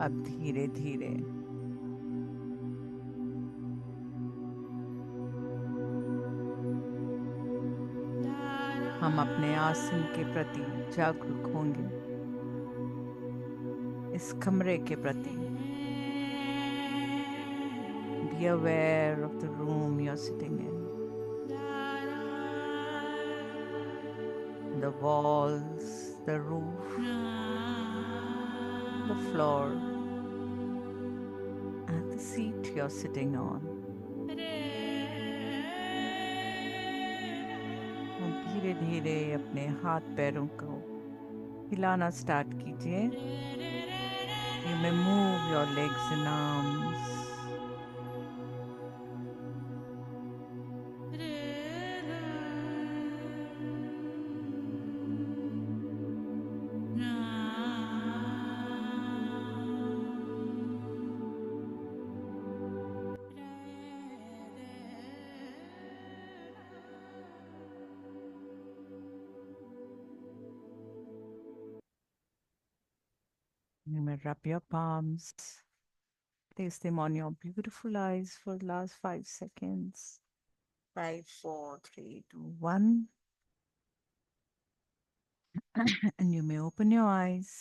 अब धीरे धीरे हम अपने आसन के प्रति जागरूक होंगे, इस कमरे के प्रति. Be aware of the room you're sitting in, the walls, the roof, the floor, and the seat you're sitting on. और धीरे धीरे अपने हाथ पैरों को हिलाना स्टार्ट कीजिए. You may move your legs and arms. You may rub your palms. Place them on your beautiful eyes for the last 5 seconds. 5, 4, 3, 2, 1. And you may open your eyes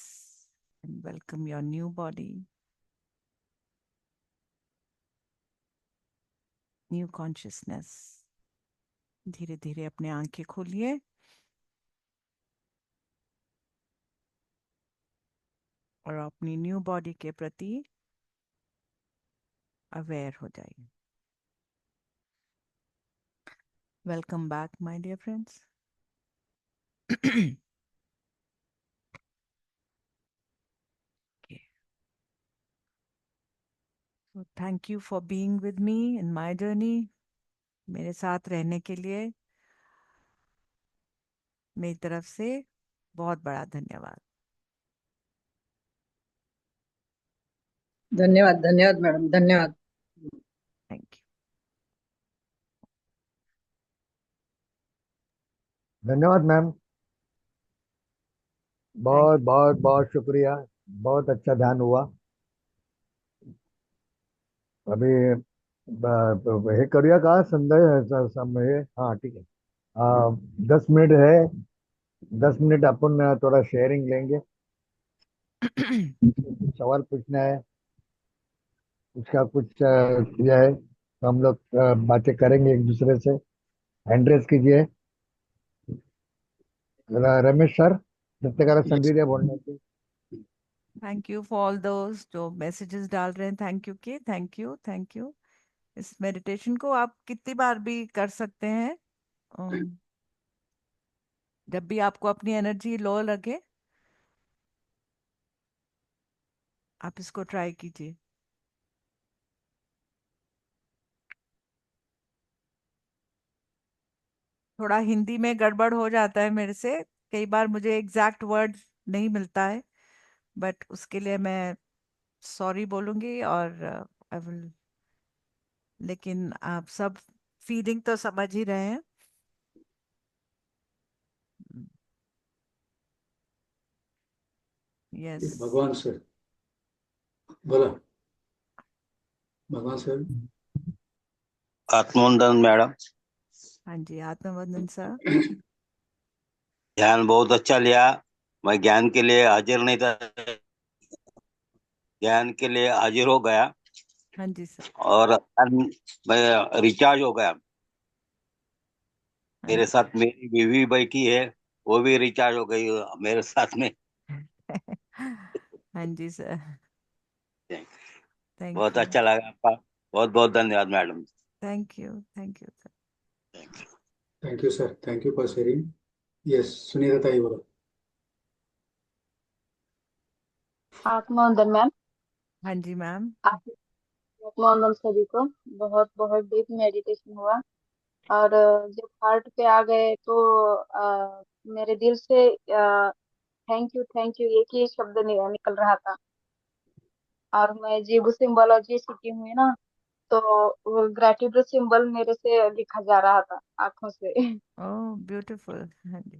and welcome your new body, new consciousness. धीरे धीरे अपने आंखें खोलिए और अपनी new body के प्रति aware हो जाइए. Welcome back my dear friends. So thank you for being with me in my journey. मेरे साथ रहने के लिए मेरी तरफ से बहुत बड़ा धन्यवाद. धन्यवाद धन्यवाद मैडम, धन्यवाद. Thank you. धन्यवाद मैम. थैंक बहुत बहुत बहुत शुक्रिया। बहुत अच्छा ध्यान हुआ। अभी हे करूया का संदेश समय, हाँ ठीक है। 10 मिनट है। 10 मिनट अपन थोड़ा शेयरिंग लेंगे। यू। कुछ सवाल पूछना है, उसका कुछ किया है तो हम लोग बातें करेंगे एक दूसरे से। हैंड रेस कीजिए। रमेश सर, सत्यकारा यस। संधि बोलने की। थैंक यू फॉर ऑल दोस्त जो मैसेजेस डाल रहे हैं, थैंक यू के, थैंक यू, थैंक यू। इस मेडिटेशन को आप कितनी बार भी कर सकते हैं। अम, जब भी आपको अपनी एनर्जी लो लगे, आप इसको ट्राई कीजिए। थोड़ा हिंदी में गड़बड़ हो जाता है मेरे से, कई बार मुझे एग्जैक्ट वर्ड नहीं मिलता है, बट उसके लिए मैं सॉरी बोलूंगी। और आई विल, लेकिन आप सब फीलिंग तो समझ ही रहे हैं। यस। भगवान सर बोला। भगवान सर। आत्मवंदन मैडम। हाँ जी, आत्मवंदन सर। ध्यान बहुत अच्छा लिया। मैं ज्ञान के लिए हाजिर नहीं था, ज्ञान के लिए हाजिर हो गया। हाँ जी सर। और मैं रिचार्ज हो गया। हाँ मेरे जी। साथ मेरी बीवी बैठी है, वो भी रिचार्ज हो गई मेरे साथ में। हाँ जी सर। थैंक बहुत यू। अच्छा लगा आपका। बहुत बहुत धन्यवाद madam. Thank you. Thank you sir. Thank you sir, thank you for sharing. Yes, Sunita ताई बोलो। आत्मवंदन मैम। हाँ जी मैम। आत्मवंदन सभी को। बहुत बहुत डीप मेडिटेशन हुआ। और जब हार्ट पे आ गए तो मेरे दिल से थैंक यू एक ही शब्द निकल रहा था। और मैं जीव सिंबोलॉजी सीखी हुई ना, तो वो ग्रेटिट्यूड सिंबल मेरे से लिखा जा रहा था आंखों से। Oh beautiful. हाँ जी।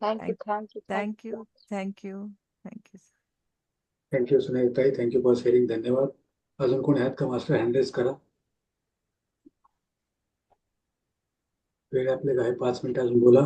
Thank you thank thank you thank thank you. You. Thank you. Thank you. Thank you Sunita Tai, thank you for sharing, धन्यवाद. अजून कोणी आहेत का? मास्टर हँड रेस करा. वेळ आपले काय 5 मिनिटं अजून बोला.